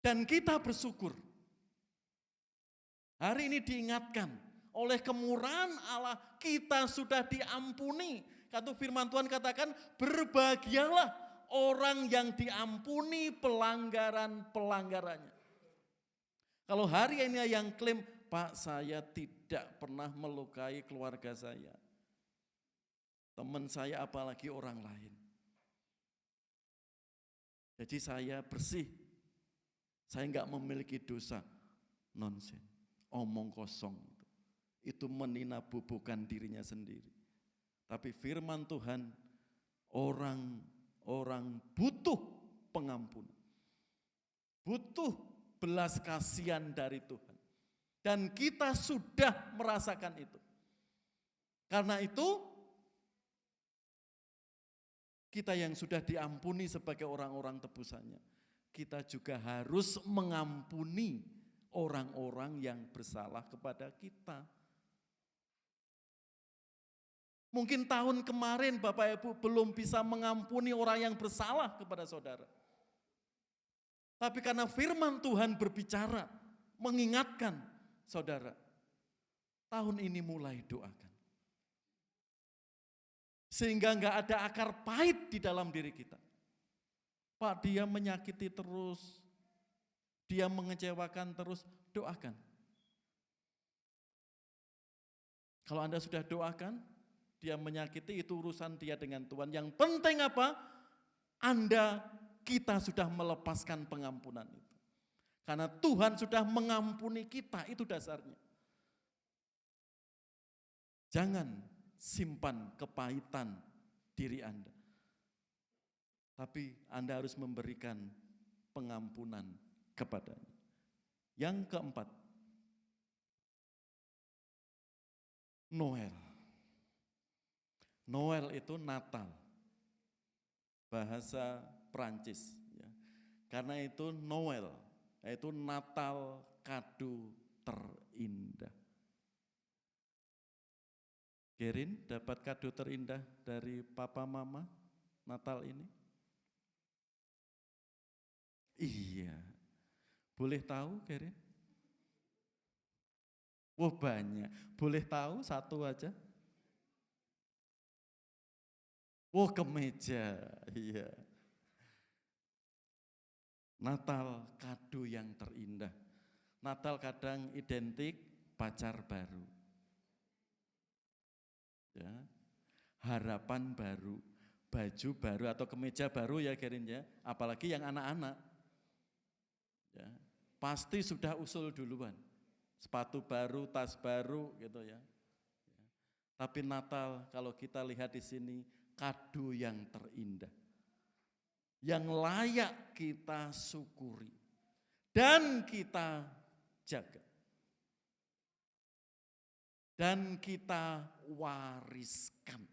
Dan kita bersyukur, hari ini diingatkan, oleh kemurahan Allah kita sudah diampuni Kata firman Tuhan katakan, berbahagialah orang yang diampuni pelanggaran-pelanggarannya. Kalau hari ini yang klaim, Pak, saya tidak pernah melukai keluarga saya, teman saya, apalagi orang lain. Jadi saya bersih, saya enggak memiliki dosa. Nonsen, omong kosong. Itu meninabubukan dirinya sendiri. Tapi firman Tuhan, orang butuh pengampunan. Butuh belas kasihan dari Tuhan. Dan kita sudah merasakan itu. Karena itu, kita yang sudah diampuni sebagai orang-orang tebusannya, kita juga harus mengampuni orang-orang yang bersalah kepada kita. Mungkin tahun kemarin Bapak Ibu belum bisa mengampuni orang yang bersalah kepada saudara. Tapi karena firman Tuhan berbicara, mengingatkan saudara, tahun ini mulai doakan. Sehingga enggak ada akar pahit di dalam diri kita. Pak, dia menyakiti terus, dia mengecewakan terus, doakan. Kalau Anda sudah doakan, dia menyakiti, itu urusan dia dengan Tuhan. Yang penting apa? Kita sudah melepaskan pengampunan itu. Karena Tuhan sudah mengampuni kita, itu dasarnya. Jangan simpan kepahitan diri Anda. Tapi Anda harus memberikan pengampunan kepadanya. Yang keempat, Noel. Noel itu Natal, bahasa Prancis. Ya. Karena itu Noel, yaitu Natal, kado terindah. Gerin dapat kado terindah dari papa mama Natal ini? Iya. Boleh tahu, Gerin? Wah, banyak. Boleh tahu satu aja? Wah, kemeja. Iya. Natal, kado yang terindah. Natal kadang identik pacar baru. Ya, harapan baru, baju baru atau kemeja baru ya Gerin ya, apalagi yang anak-anak. Ya, pasti sudah usul duluan, sepatu baru, tas baru gitu ya. Tapi Natal kalau kita lihat di sini, kado yang terindah, yang layak kita syukuri dan kita jaga. Dan kita wariskan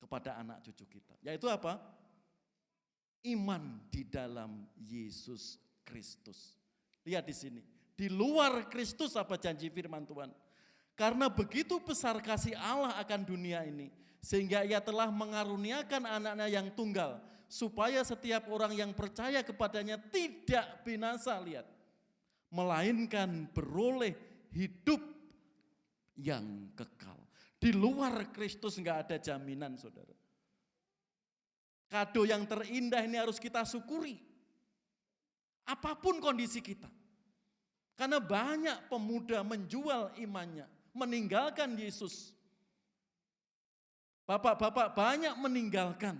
kepada anak cucu kita. Yaitu apa? Iman di dalam Yesus Kristus. Lihat di sini. Di luar Kristus apa janji firman Tuhan? Karena begitu besar kasih Allah akan dunia ini, sehingga ia telah mengaruniakan anaknya yang tunggal, supaya setiap orang yang percaya kepadanya tidak binasa, lihat, melainkan beroleh hidup yang kekal. Di luar Kristus enggak ada jaminan, saudara. Kado yang terindah ini harus kita syukuri. Apapun kondisi kita. Karena banyak pemuda menjual imannya, meninggalkan Yesus. Bapak-bapak banyak meninggalkan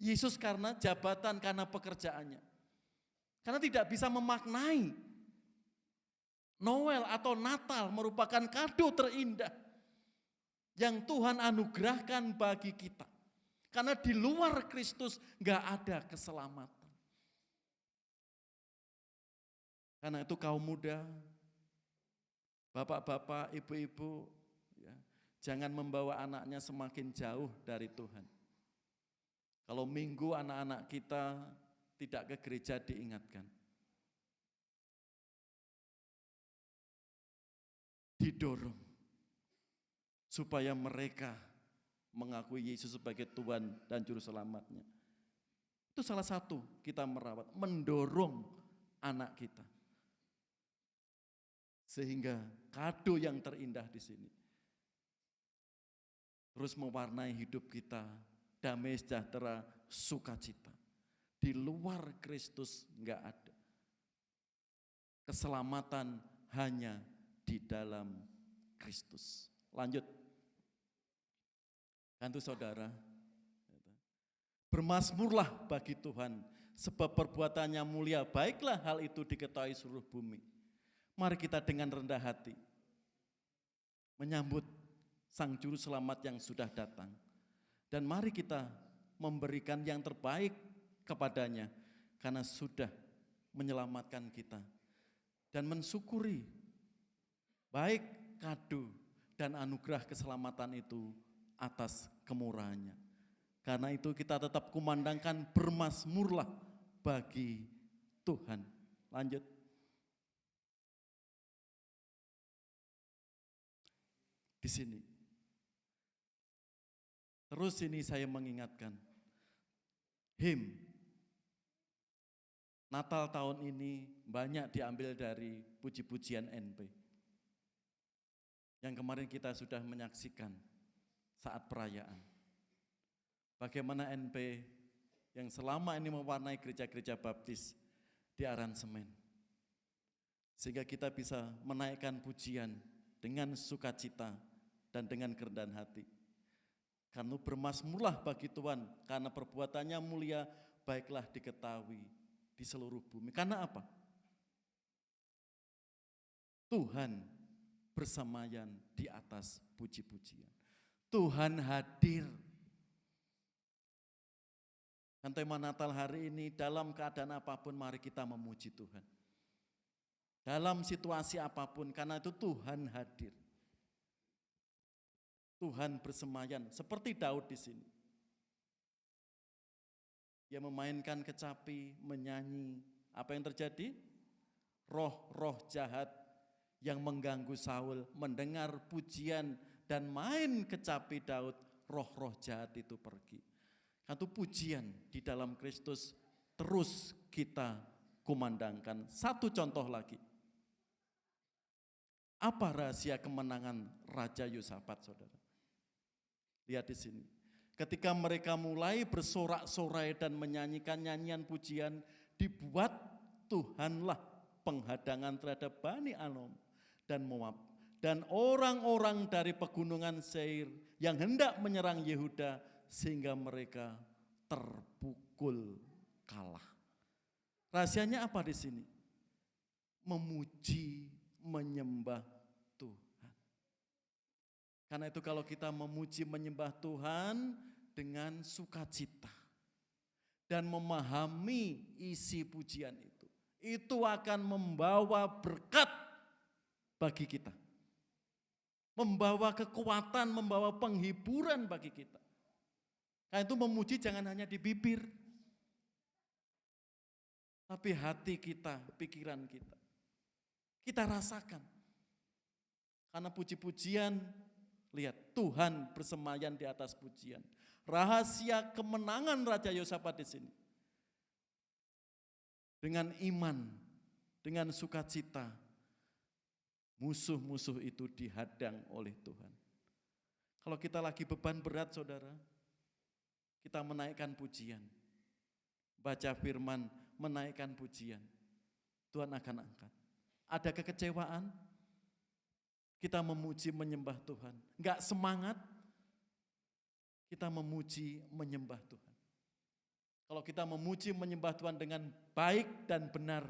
Yesus karena jabatan, karena pekerjaannya. Karena tidak bisa memaknai Noel atau Natal merupakan kado terindah yang Tuhan anugerahkan bagi kita. Karena di luar Kristus enggak ada keselamatan. Karena itu kaum muda, bapak-bapak, ibu-ibu, ya, jangan membawa anaknya semakin jauh dari Tuhan. Kalau minggu anak-anak kita tidak ke gereja diingatkan. Didorong supaya mereka mengakui Yesus sebagai Tuhan dan Juru Selamatnya. Itu salah satu kita merawat, mendorong anak kita. Sehingga kado yang terindah di sini terus mewarnai hidup kita, damai sejahtera, sukacita. Di luar Kristus enggak ada. Keselamatan hanya di dalam Kristus. Lanjut. Bantu saudara. Bermazmurlah bagi Tuhan, sebab perbuatannya mulia, baiklah hal itu diketahui seluruh bumi. Mari kita dengan rendah hati menyambut Sang Juru Selamat yang sudah datang. Dan mari kita memberikan yang terbaik kepadanya, karena sudah menyelamatkan kita. Dan mensyukuri baik kado dan anugerah keselamatan itu atas kemurahannya. Karena itu kita tetap kumandangkan bermazmurlah bagi Tuhan. Lanjut. Di sini. Terus ini saya mengingatkan. Him. Natal tahun ini banyak diambil dari puji-pujian NP. Yang kemarin kita sudah menyaksikan saat perayaan. Bagaimana NP yang selama ini mewarnai gereja-gereja baptis di aransemen. Sehingga kita bisa menaikkan pujian dengan sukacita dan dengan kerendahan hati. Karena bermazmurlah bagi Tuhan, karena perbuatannya mulia, baiklah diketahui di seluruh bumi. Karena apa? Tuhan bersamayan di atas puji-pujian. Tuhan hadir. Dan tema Natal hari ini, dalam keadaan apapun mari kita memuji Tuhan. Dalam situasi apapun, karena itu Tuhan hadir. Tuhan bersemayan, seperti Daud di sini. Dia memainkan kecapi, menyanyi. Apa yang terjadi? Roh-roh jahat yang mengganggu Saul mendengar pujian dan main kecapi Daud, roh-roh jahat itu pergi. Itu pujian di dalam Kristus terus kita kumandangkan. Satu contoh lagi. Apa rahasia kemenangan Raja Yosafat, saudara? Lihat di sini. Ketika mereka mulai bersorak-sorai dan menyanyikan nyanyian pujian, dibuat Tuhanlah penghadangan terhadap Bani Anom dan Moab. Dan orang-orang dari pegunungan Seir yang hendak menyerang Yehuda, sehingga mereka terpukul kalah. Rahasianya apa di sini? Memuji, menyembah Tuhan. Karena itu kalau kita memuji, menyembah Tuhan dengan sukacita dan memahami isi pujian itu akan membawa berkat bagi kita. Membawa kekuatan, membawa penghiburan bagi kita. Karena itu memuji jangan hanya di bibir, tapi hati kita, pikiran kita. Kita rasakan. Karena puji-pujian, lihat Tuhan bersemayan di atas pujian. Rahasia kemenangan Raja Yosafat di sini. Dengan iman, dengan sukacita, musuh-musuh itu dihadang oleh Tuhan. Kalau kita lagi beban berat, saudara, kita menaikkan pujian. Baca firman, menaikkan pujian. Tuhan akan angkat. Ada kekecewaan, kita memuji menyembah Tuhan. Enggak semangat, kita memuji menyembah Tuhan. Kalau kita memuji menyembah Tuhan dengan baik dan benar,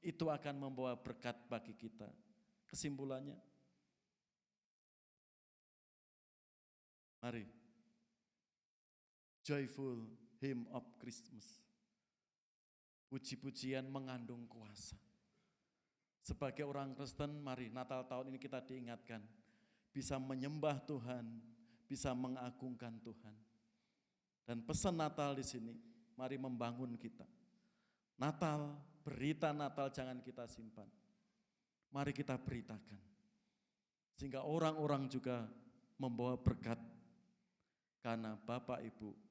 itu akan membawa berkat bagi kita. Kesimpulannya, mari. Joyful Hymn of Christmas. Puji-pujian mengandung kuasa. Sebagai orang Kristen, mari Natal tahun ini kita diingatkan. Bisa menyembah Tuhan, bisa mengagungkan Tuhan. Dan pesan Natal di sini, mari membangun kita. Natal, berita Natal jangan kita simpan. Mari kita beritakan. Sehingga orang-orang juga membawa berkat. Karena Bapak Ibu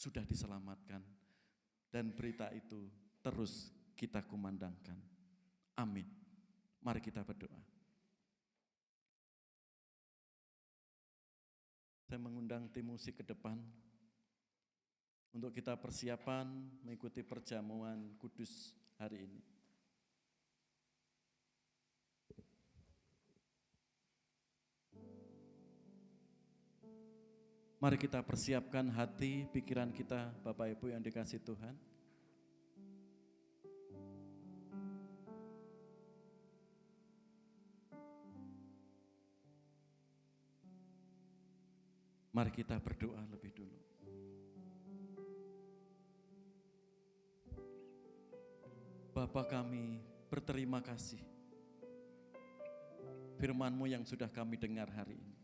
sudah diselamatkan dan berita itu terus kita kumandangkan. Amin. Mari kita berdoa. Saya mengundang tim musik ke depan untuk kita persiapan mengikuti perjamuan kudus hari ini. Mari kita persiapkan hati, pikiran kita, Bapak Ibu yang dikasihi Tuhan. Mari kita berdoa lebih dulu. Bapa kami berterima kasih firman-Mu yang sudah kami dengar hari ini.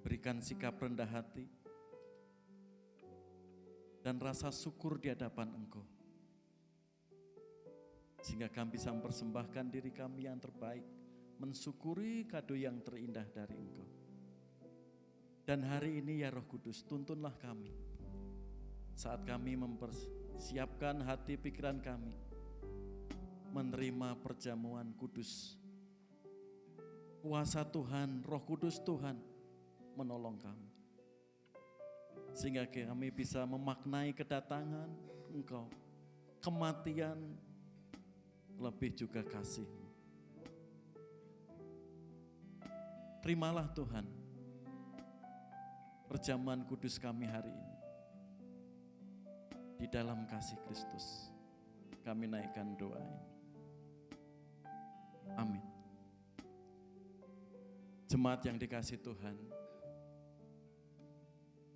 Berikan sikap rendah hati dan rasa syukur di hadapan Engkau. Sehingga kami bisa mempersembahkan diri kami yang terbaik, mensyukuri kado yang terindah dari Engkau. Dan hari ini ya Roh Kudus, tuntunlah kami saat kami mempersiapkan hati pikiran kami menerima perjamuan kudus. Kuasa Tuhan, Roh Kudus Tuhan menolong kami. Sehingga kami bisa memaknai kedatangan Engkau, kematian, lebih juga kasih. Terimalah Tuhan perjamuan kudus kami hari ini. Di dalam kasih Kristus kami naikkan doa ini. Amin. Jemaat yang dikasihi Tuhan,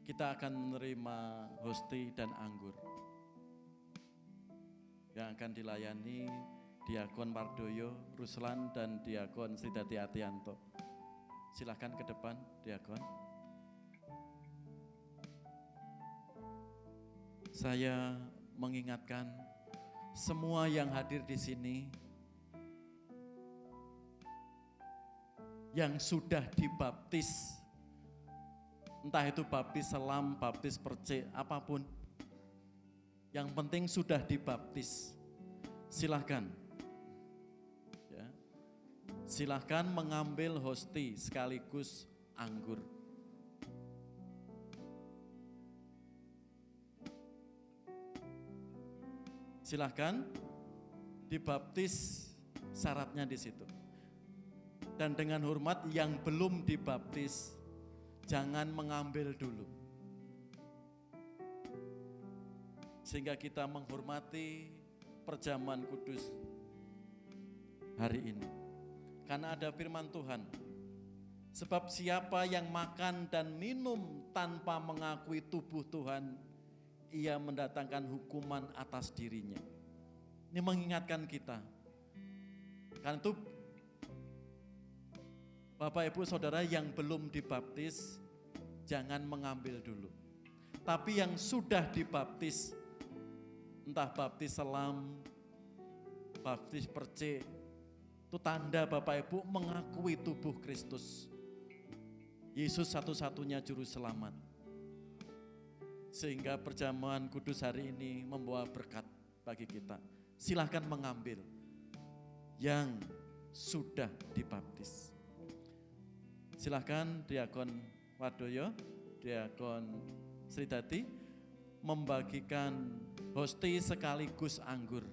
kita akan menerima hosti dan anggur yang akan dilayani Diakon Wardoyo, Ruslan, dan Diakon Sridati Atianto. Silakan ke depan, Diakon. Saya mengingatkan semua yang hadir di sini yang sudah dibaptis, entah itu baptis selam, baptis percik, apapun, yang penting sudah dibaptis. Silahkan, ya, silahkan mengambil hosti sekaligus anggur. Silahkan dibaptis, syaratnya di situ. Dan dengan hormat yang belum dibaptis, jangan mengambil dulu. Sehingga kita menghormati perjamuan kudus hari ini. Karena ada firman Tuhan, sebab siapa yang makan dan minum tanpa mengakui tubuh Tuhan, ia mendatangkan hukuman atas dirinya. Ini mengingatkan kita. Karena itu Bapak Ibu Saudara yang belum dibaptis, jangan mengambil dulu. Tapi yang sudah dibaptis, entah baptis selam, baptis percik, itu tanda Bapak Ibu mengakui tubuh Kristus. Yesus satu-satunya juru selamat. Sehingga perjamuan kudus hari ini membawa berkat bagi kita. Silahkan mengambil yang sudah dibaptis. Silahkan Diakon Wardoyo, Diakon Sridati membagikan hosti sekaligus anggur.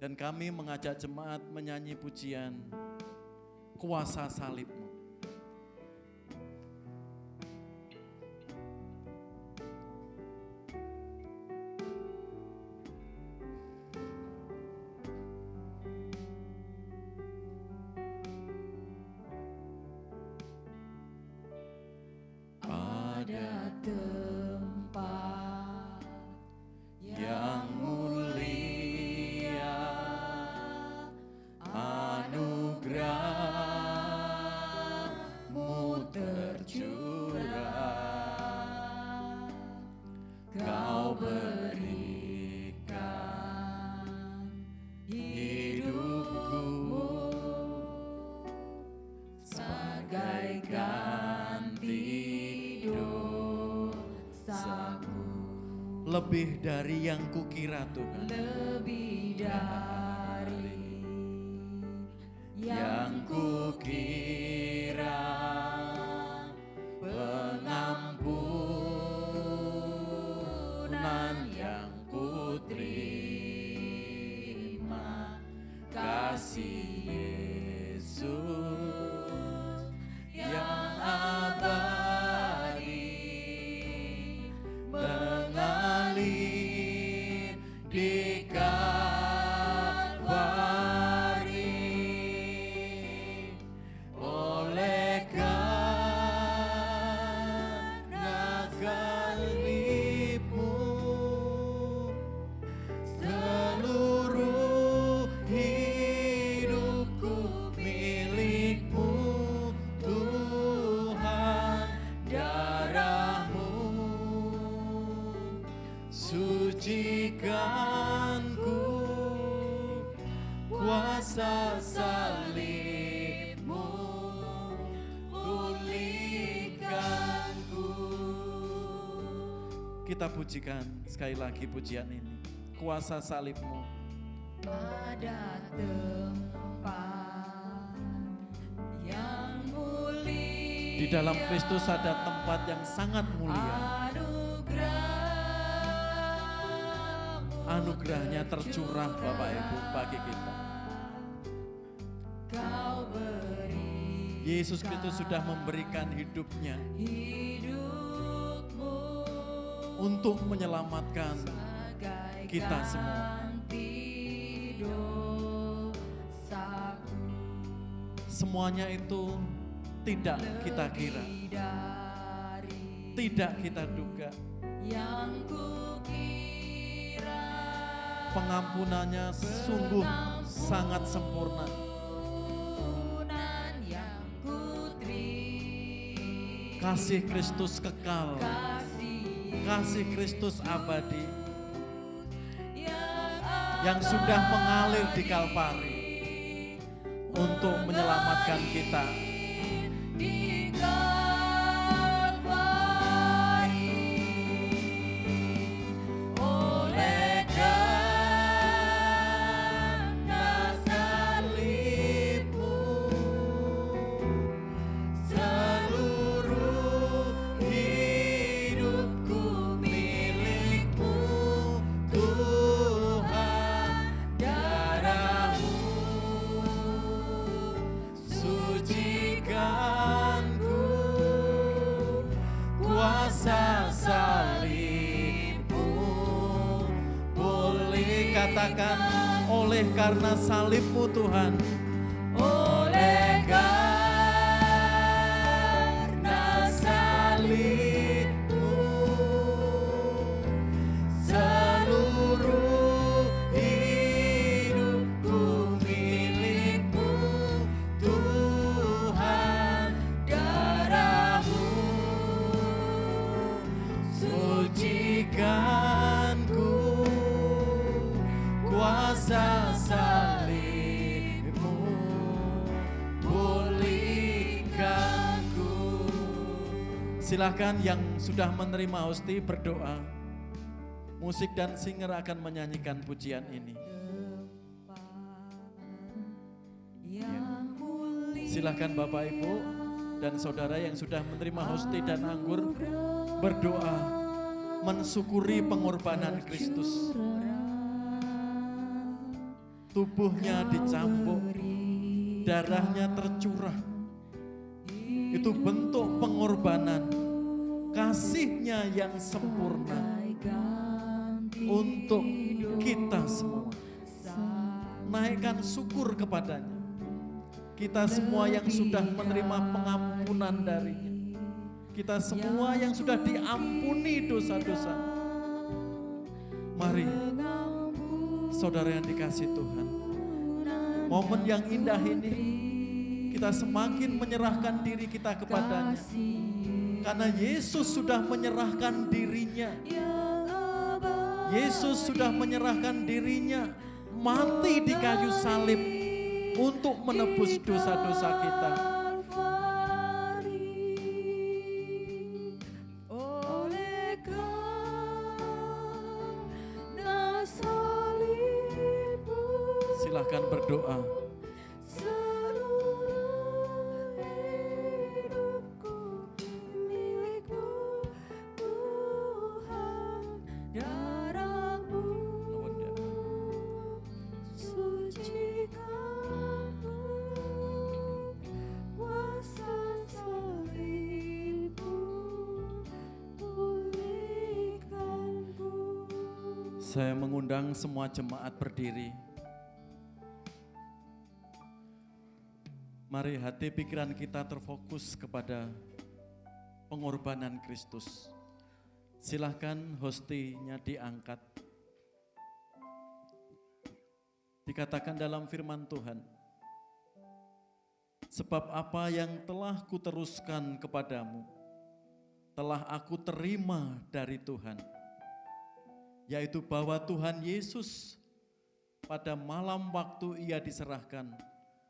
Dan kami mengajak jemaat menyanyi pujian Kuasa Salib-Mu. Pada tempat yang mulia, anugerah-Mu tercurah, Kau berikan hidupku sebagai ganti dosaku. Lebih dari yang kukira Tuhan. Lebih dari yang kukira. kita pujikan sekali lagi pujian ini. Kuasa salib-Mu. Ada tempat yang mulia. Di dalam Kristus ada tempat yang sangat mulia. Anugerahnya tercurah Bapak Ibu bagi kita. Kau beri Yesus Kristus sudah memberikan hidupnya hidupmu untuk menyelamatkan kita semua. Semuanya itu tidak kita kira, tidak kita duga. Yang kukira Pengampunannya sungguh sangat sempurna. yang kuteri Kasih Kristus kekal, kasih Kristus abadi yang sudah mengalir di Kalvari untuk menyelamatkan kita. di Kalvari oleh karena salib-Mu seluruh hidupku milik-Mu Tuhan. Darah-Mu sucikanku, kuasa salib-Mu Boleh katakan oleh karena salib-Mu Tuhan. oleh karena salib-Mu seluruh hidupku milik-Mu Tuhan. Darah-Mu Sucikanku, kuasa salib-Mu pulihkanku. Silakan yang sudah menerima hosti berdoa. Musik dan singer akan menyanyikan pujian ini. yang mulia. Silakan Bapak Ibu dan saudara yang sudah menerima hosti dan anggur berdoa mensyukuri pengorbanan Kristus. Tubuhnya dicambuk, darahnya tercurah. Itu bentuk pengorbanan, kasihnya yang sempurna untuk kita semua. Naikkan syukur kepadanya. Kita semua yang sudah menerima pengampunan darinya. Kita semua yang sudah diampuni dosa-dosa. Mari, saudara yang dikasih Tuhan, momen yang indah ini kita semakin menyerahkan diri kita kepadanya. Karena Yesus sudah menyerahkan dirinya. Yesus sudah menyerahkan dirinya mati di kayu salib untuk menebus dosa-dosa kita. Oleh karena salib-Mu Silakan berdoa. seluruh hidupku milik-Mu Tuhan. Darah-Mu sucikanku, kuasa salib-Mu pulihkanku. Saya mengundang semua jemaat berdiri. Mari hati pikiran kita terfokus kepada pengorbanan Kristus. Silahkan hostinya diangkat. Dikatakan dalam firman Tuhan, sebab apa yang telah kuteruskan kepadamu, telah aku terima dari Tuhan, yaitu bahwa Tuhan Yesus pada malam waktu ia diserahkan,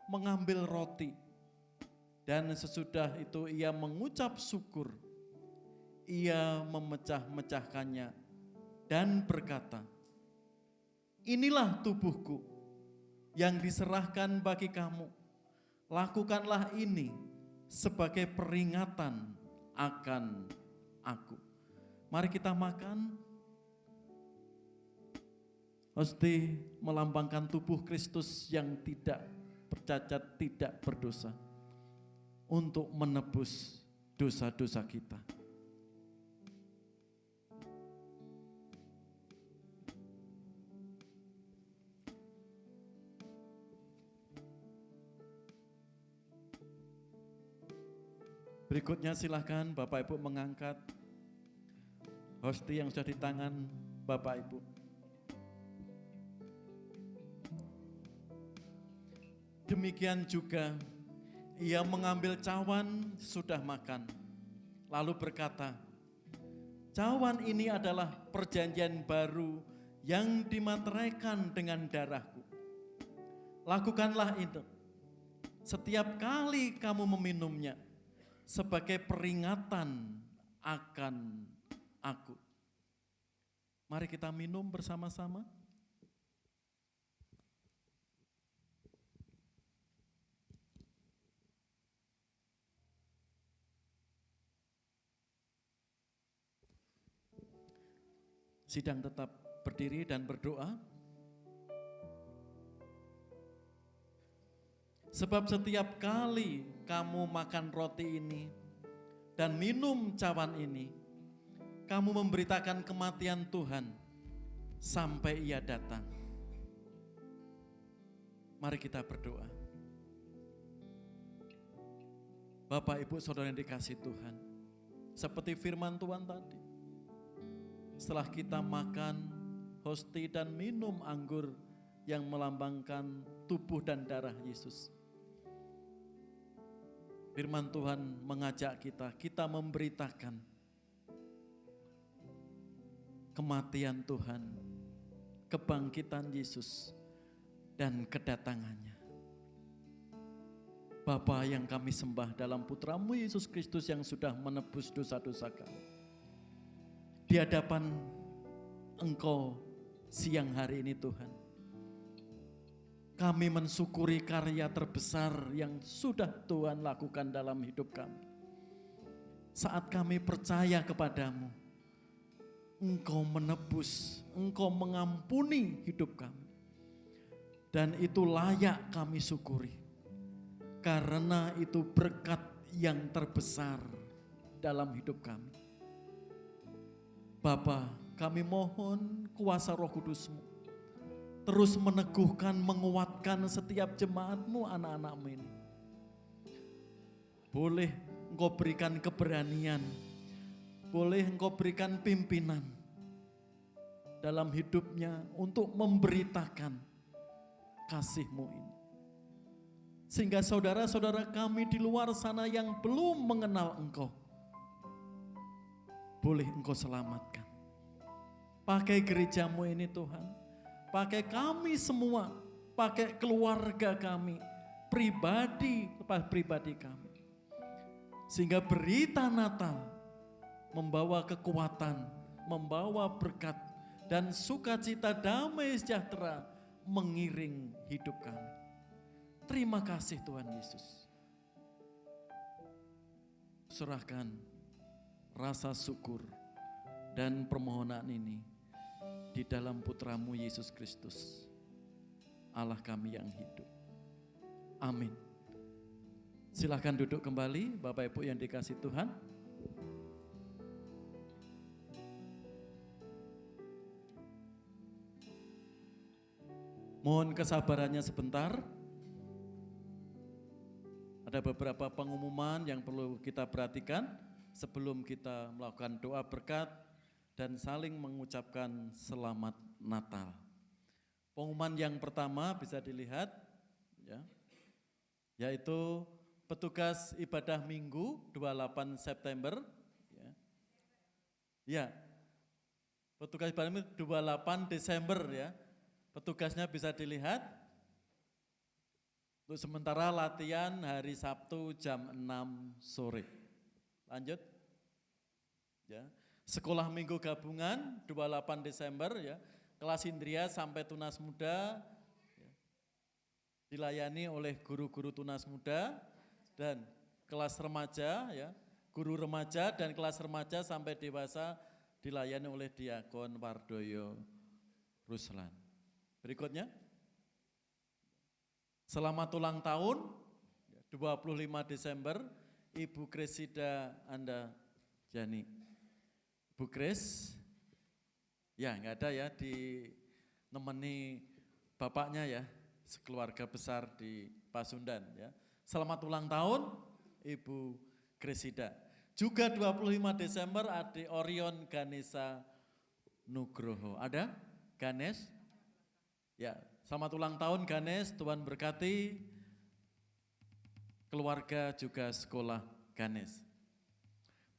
mengambil roti, dan sesudah itu ia mengucap syukur. ia memecah-mecahkannya dan berkata, "Inilah tubuhku yang diserahkan bagi kamu. Lakukanlah ini sebagai peringatan akan aku." Mari kita makan. Hosti melambangkan tubuh Kristus yang tidak bercacat, tidak berdosa, untuk menebus dosa-dosa kita. Berikutnya silakan Bapak Ibu mengangkat hosti yang sudah di tangan Bapak Ibu. Demikian juga ia mengambil cawan sudah makan, lalu berkata, "Cawan ini adalah perjanjian baru yang dimateraikan dengan darahku. Lakukanlah itu setiap kali kamu meminumnya sebagai peringatan akan aku." Mari kita minum bersama-sama. Sidang tetap berdiri dan berdoa. Sebab setiap kali kamu makan roti ini dan minum cawan ini, kamu memberitakan kematian Tuhan sampai Ia datang. Mari kita berdoa. Bapak, Ibu, Saudara yang dikasihi Tuhan, seperti firman Tuhan tadi, setelah kita makan hosti dan minum anggur yang melambangkan tubuh dan darah Yesus, firman Tuhan mengajak kita memberitakan kematian Tuhan, kebangkitan Yesus, dan kedatangannya. Bapa yang kami sembah dalam Putra-Mu Yesus Kristus yang sudah menebus dosa-dosa kami, di hadapan Engkau siang hari ini Tuhan, kami mensyukuri karya terbesar yang sudah Tuhan lakukan dalam hidup kami. Saat kami percaya kepadamu, Engkau menebus, Engkau mengampuni hidup kami. Dan itu layak kami syukuri, karena itu berkat yang terbesar dalam hidup kami. Bapa, kami mohon kuasa Roh Kudus-Mu terus meneguhkan, menguatkan setiap jemaat-Mu, anak-anak-Mu ini. Boleh Engkau berikan keberanian, boleh Engkau berikan pimpinan dalam hidupnya untuk memberitakan kasih-Mu ini. Sehingga saudara-saudara kami di luar sana yang belum mengenal Engkau, boleh Engkau selamatkan. Pakai gereja-Mu ini Tuhan, pakai kami semua, pakai keluarga kami, pribadi kami. Sehingga berita Natal membawa kekuatan, membawa berkat, dan sukacita damai sejahtera mengiring hidup kami. Terima kasih Tuhan Yesus. Serahkan rasa syukur dan permohonan ini di dalam Putra-Mu Yesus Kristus, Allah kami yang hidup. Amin. Silakan duduk kembali Bapak Ibu yang dikasihi Tuhan. Mohon kesabarannya sebentar. Ada beberapa pengumuman yang perlu kita perhatikan sebelum kita melakukan doa berkat dan saling mengucapkan selamat Natal. Pengumuman yang pertama bisa dilihat, ya, yaitu petugas ibadah Minggu 28 September. Ya, petugas ibadah Minggu 28 Desember ya. Petugasnya bisa dilihat. Untuk sementara latihan hari Sabtu jam 6 sore. Lanjut. ya. Sekolah minggu gabungan 28 Desember ya. Kelas Indria sampai Tunas Muda ya, dilayani oleh guru-guru Tunas Muda, dan kelas remaja ya, guru remaja dan kelas remaja sampai dewasa dilayani oleh Diakon Wardoyo Ruslan. Berikutnya, selamat ulang tahun 25 Desember Ibu Kresida Anda Jani. Bu Kres, ya nggak ada ya, dinemani bapaknya ya, sekeluarga besar di Pasundan ya. Selamat ulang tahun Ibu Kresida. Juga 25 Desember Adik Orion Ganesha Nugroho. Ada? Ganes? Ya, selamat ulang tahun Ganes, Tuhan berkati keluarga juga sekolah Ganes.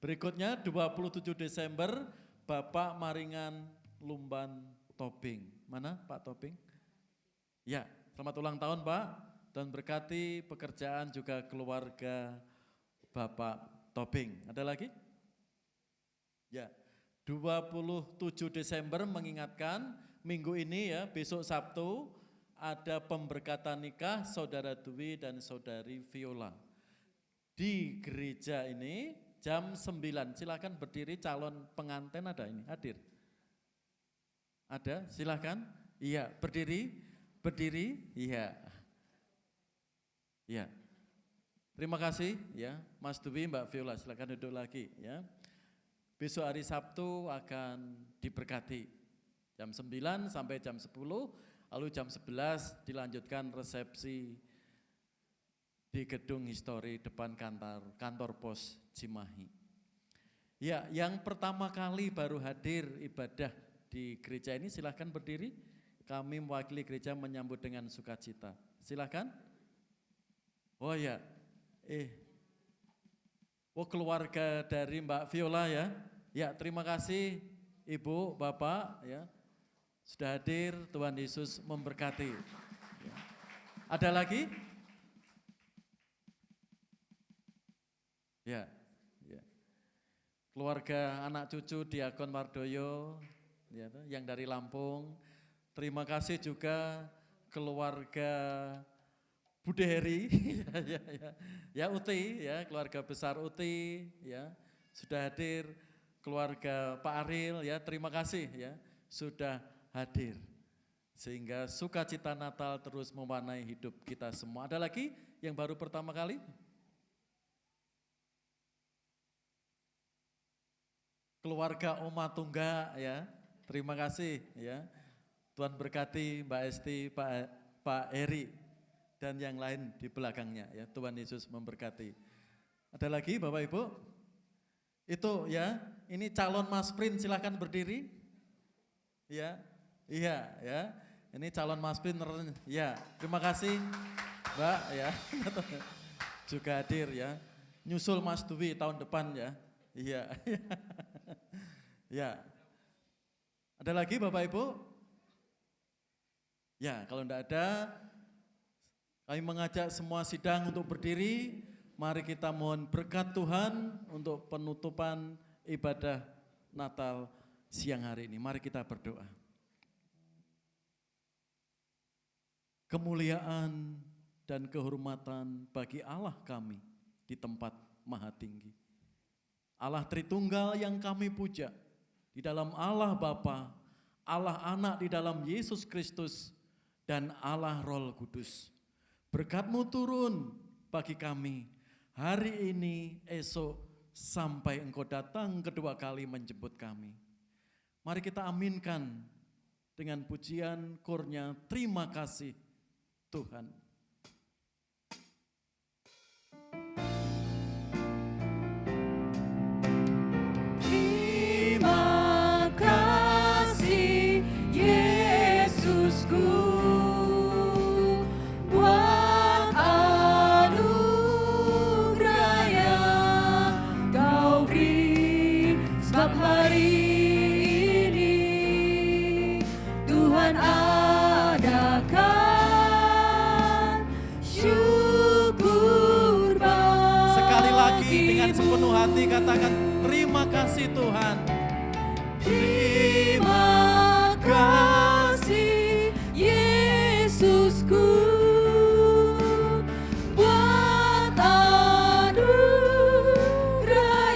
Berikutnya 27 Desember Bapak Maringan Lumban Tobing. Mana Pak Tobing? Ya, selamat ulang tahun Pak. Tuhan berkati pekerjaan juga keluarga Bapak Tobing. Ada lagi? Ya, 27 Desember mengingatkan minggu ini ya, besok Sabtu ada pemberkatan nikah Saudara Dwi dan Saudari Viola. Di gereja ini jam 9, silakan berdiri, calon pengantin ada ini, hadir. Ada, silakan. Iya, berdiri, iya. Iya. Terima kasih ya, Mas Dwi, Mbak Viola, silakan duduk lagi ya. Besok hari Sabtu akan diberkati jam 9 sampai jam 10. Lalu jam 11 dilanjutkan resepsi di gedung histori depan kantor pos Cimahi. Ya, yang pertama kali baru hadir ibadah di gereja ini silahkan berdiri. Kami mewakili gereja menyambut dengan sukacita. Silahkan. Oh ya, keluarga dari Mbak Viola ya. Ya, terima kasih Ibu, Bapak ya. Sudah hadir, Tuhan Yesus memberkati. Ya. Ada lagi? Ya, ya. Keluarga anak cucu Diakon Wardoyo ya, yang dari Lampung. Terima kasih juga keluarga Bude Heri, ya Uti, ya keluarga besar Uti, ya sudah hadir. Keluarga Pak Aril, ya terima kasih ya sudah hadir, sehingga sukacita Natal terus mewarnai hidup kita semua. Ada lagi yang baru pertama kali? Keluarga Oma Tungga ya, terima kasih ya. Tuhan berkati Mbak Esti, Pak Eri dan yang lain di belakangnya ya. Tuhan Yesus memberkati. Ada lagi Bapak Ibu? Itu ya, ini calon Mas Prin, silahkan berdiri. Ya. Iya ya, ini calon Mas Prin, ya terima kasih Mbak ya, juga hadir ya, nyusul Mas Dwi tahun depan ya, iya, ya. Ada lagi Bapak Ibu? Ya kalau enggak ada, kami mengajak semua sidang untuk berdiri, mari kita mohon berkat Tuhan untuk penutupan ibadah Natal siang hari ini, mari kita berdoa. Kemuliaan dan kehormatan bagi Allah kami di tempat maha tinggi. Allah Tritunggal yang kami puja, di dalam Allah Bapa, Allah Anak di dalam Yesus Kristus, dan Allah Roh Kudus. Berkat-Mu turun bagi kami hari ini, esok, sampai Engkau datang kedua kali menjemput kami. Mari kita aminkan dengan pujian kurnya, terima kasih Tuhan. Terima kasih Yesusku buat anugerah yang Kau beri, sebab hari ini Tuhan adakan katakan terima kasih Tuhan. Terima kasih Yesusku buat anugerah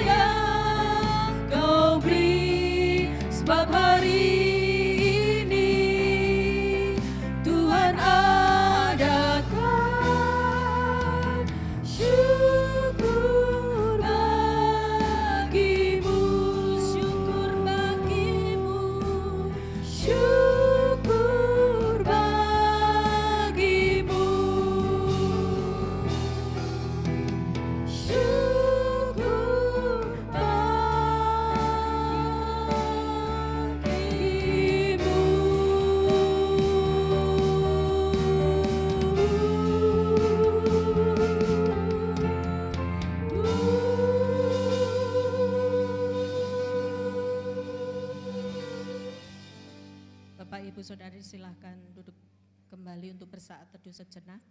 yang Kau beri, sebab hari ini Tuhan adakan syukur bagimu, syukur bagimu, syukur bagimu, syukur Bapak Ibu Saudari silahkan duduk kembali untuk bersaat teduh sejenak.